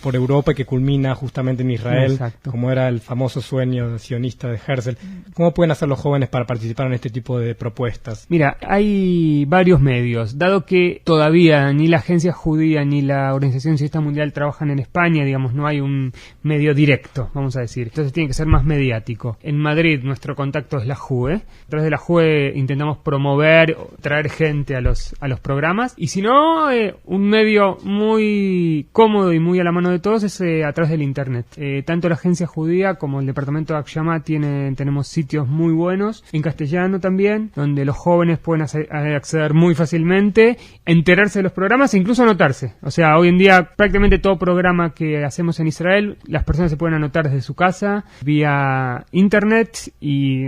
por Europa, que culmina justamente en Israel, como era el famoso sueño sionista de Herzl. ¿Cómo pueden hacer los jóvenes para participar en este tipo de propuestas? Mira, hay varios medios. Dado que todavía ni la Agencia Judía ni la Organización Sionista Mundial trabajan en España, digamos, no hay un medio directo, vamos a decir. Entonces tiene que ser más mediático. En Madrid nuestro contacto es la JUE. A través de la JUE intentamos promover, traer gente a los programas, y si no, un medio muy cómodo y muy a la mano de todos es a través del internet. Tanto la Agencia Judía como el Departamento de Akshama tenemos sitios muy buenos, en castellano también, donde los jóvenes pueden acceder muy fácilmente, enterarse de los programas e incluso anotarse. O sea, hoy en día prácticamente todo programa que hacemos en Israel, las personas se pueden anotar desde su casa, vía internet, y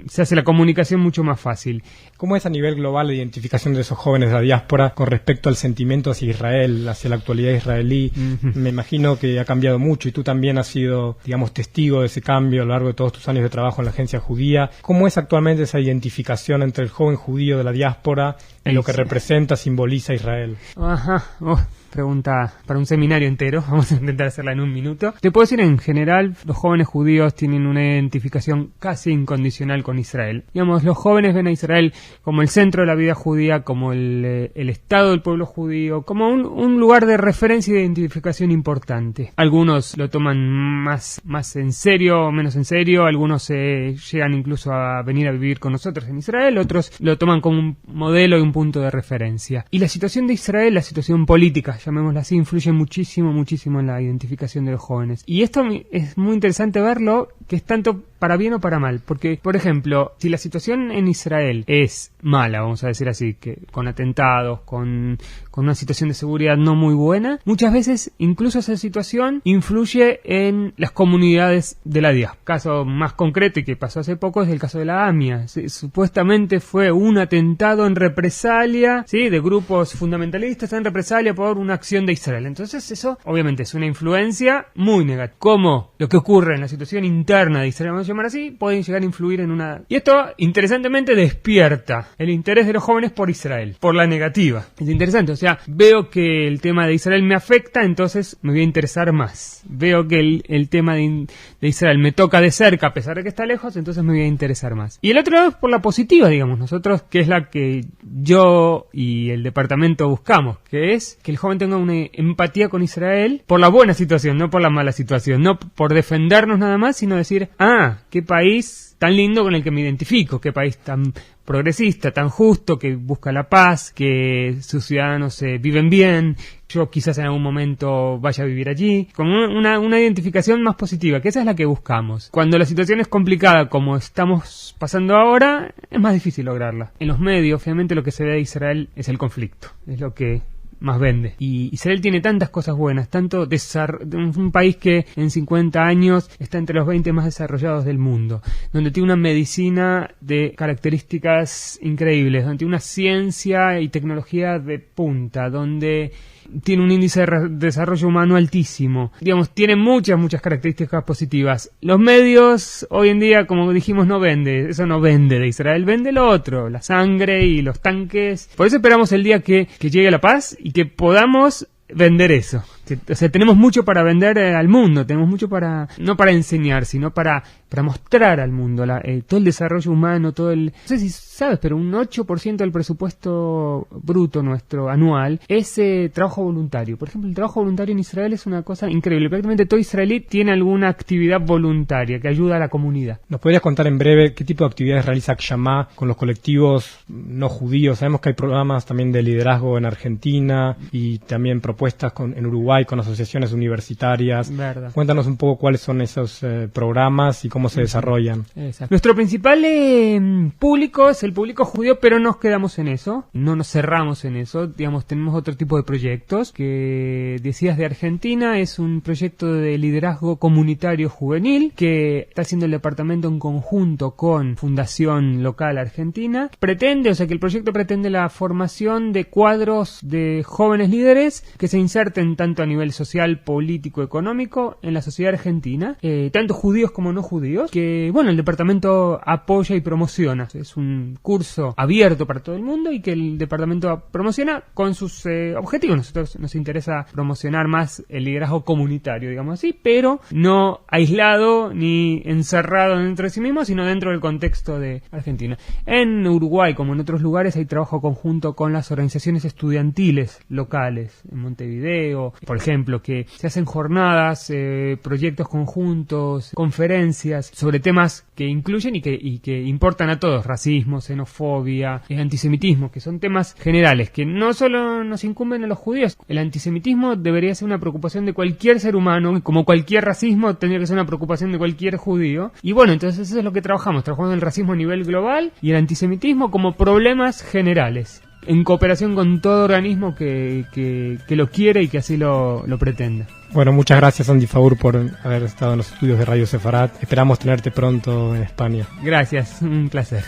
se hace la comunicación mucho más fácil. ¿Cómo es a nivel global la identificación de esos jóvenes de la diáspora con respecto al sentimiento hacia Israel, hacia la actualidad israelí? Me imagino que ha cambiado mucho y tú también has sido, digamos, testigo de ese cambio a lo largo de todos tus años de trabajo en la agencia judía. ¿Cómo es actualmente esa identificación entre el joven judío de la diáspora y lo que representa, simboliza Israel? Pregunta para un seminario entero, vamos a intentar hacerla en un minuto. Te puedo decir, en general, los jóvenes judíos tienen una identificación casi incondicional con Israel. Digamos, los jóvenes ven a Israel como el centro de la vida judía, como el estado del pueblo judío, como un lugar de referencia y de identificación importante. Algunos lo toman más en serio o menos en serio, algunos llegan incluso a venir a vivir con nosotros en Israel, otros lo toman como un modelo y un punto de referencia. Y la situación de Israel, la situación política, llamémosla así, influye muchísimo en la identificación de los jóvenes. Y esto es muy interesante verlo, que es tanto para bien o para mal, porque, por ejemplo, si la situación en Israel es mala, vamos a decir así, que con atentados, con una situación de seguridad no muy buena, muchas veces incluso esa situación influye en las comunidades de la diáspora. Caso más concreto y que pasó hace poco es el caso de la AMIA. Supuestamente fue un atentado en represalia, ¿sí?, de grupos fundamentalistas en represalia por una acción de Israel. Entonces eso obviamente es una influencia muy negativa. Como lo que ocurre en la situación interna de Israel, vamos a llamar así, pueden llegar a influir en una... Y esto, interesantemente, despierta el interés de los jóvenes por Israel, por la negativa. Es interesante, o sea, veo que el tema de Israel me afecta, entonces me voy a interesar más. Veo que el tema de Israel me toca de cerca, a pesar de que está lejos, entonces me voy a interesar más. Y el otro lado es por la positiva, digamos, nosotros, que es la que yo y el departamento buscamos, que es que el joven tenga una empatía con Israel por la buena situación, no por la mala situación, no por defendernos nada más, sino decir, qué país tan lindo con el que me identifico, qué país tan progresista, tan justo, que busca la paz, que sus ciudadanos viven bien, yo quizás en algún momento vaya a vivir allí, como una identificación más positiva, que esa es la que buscamos. Cuando la situación es complicada, como estamos pasando ahora, es más difícil lograrla. En los medios, obviamente, lo que se ve de Israel es el conflicto, es lo que más vende. Y Israel tiene tantas cosas buenas, tanto un país que en 50 años está entre los 20 más desarrollados del mundo, donde tiene una medicina de características increíbles, donde tiene una ciencia y tecnología de punta, donde tiene un índice de desarrollo humano altísimo. Digamos, tiene muchas características positivas. Los medios, hoy en día, como dijimos, no vende. Eso no vende de Israel. Vende lo otro, la sangre y los tanques. Por eso esperamos el día que llegue la paz y que podamos vender eso. O sea, tenemos mucho para vender al mundo, tenemos mucho no para enseñar, sino para mostrar al mundo todo el desarrollo humano, no sé si sabes, pero un 8% del presupuesto bruto nuestro anual es trabajo voluntario. Por ejemplo, el trabajo voluntario en Israel es una cosa increíble. Prácticamente todo israelí tiene alguna actividad voluntaria que ayuda a la comunidad. ¿Nos podrías contar en breve qué tipo de actividades realiza Akshama con los colectivos no judíos? Sabemos que hay programas también de liderazgo en Argentina y también propuestas en Uruguay Uruguay, con asociaciones universitarias. Verdad. Cuéntanos un poco cuáles son esos programas y cómo se desarrollan. Exacto. Nuestro principal público es el público judío, pero nos quedamos en eso, no nos cerramos en eso. Digamos, tenemos otro tipo de proyectos. Que decías de Argentina, es un proyecto de liderazgo comunitario juvenil que está haciendo el departamento en conjunto con Fundación Local Argentina. El proyecto pretende la formación de cuadros de jóvenes líderes que se inserten tanto a nivel social, político, económico en la sociedad argentina, tanto judíos como no judíos, que el departamento apoya y promociona. Es un curso abierto para todo el mundo y que el departamento promociona con sus objetivos. Nosotros nos interesa promocionar más el liderazgo comunitario, digamos así, pero no aislado ni encerrado dentro de sí mismo, sino dentro del contexto de Argentina. En Uruguay, como en otros lugares, hay trabajo conjunto con las organizaciones estudiantiles locales. En Montevideo, por ejemplo, que se hacen jornadas, proyectos conjuntos, conferencias sobre temas que incluyen y que importan a todos: racismo, xenofobia, antisemitismo, que son temas generales que no solo nos incumben a los judíos. El antisemitismo debería ser una preocupación de cualquier ser humano, como cualquier racismo tendría que ser una preocupación de cualquier judío. Y entonces eso es lo que trabajamos el racismo a nivel global y el antisemitismo como problemas generales, en cooperación con todo organismo que lo quiere y que así lo pretenda. Bueno, muchas gracias, Andy Faur, por haber estado en los estudios de Radio Sefarat. Esperamos tenerte pronto en España. Gracias, un placer.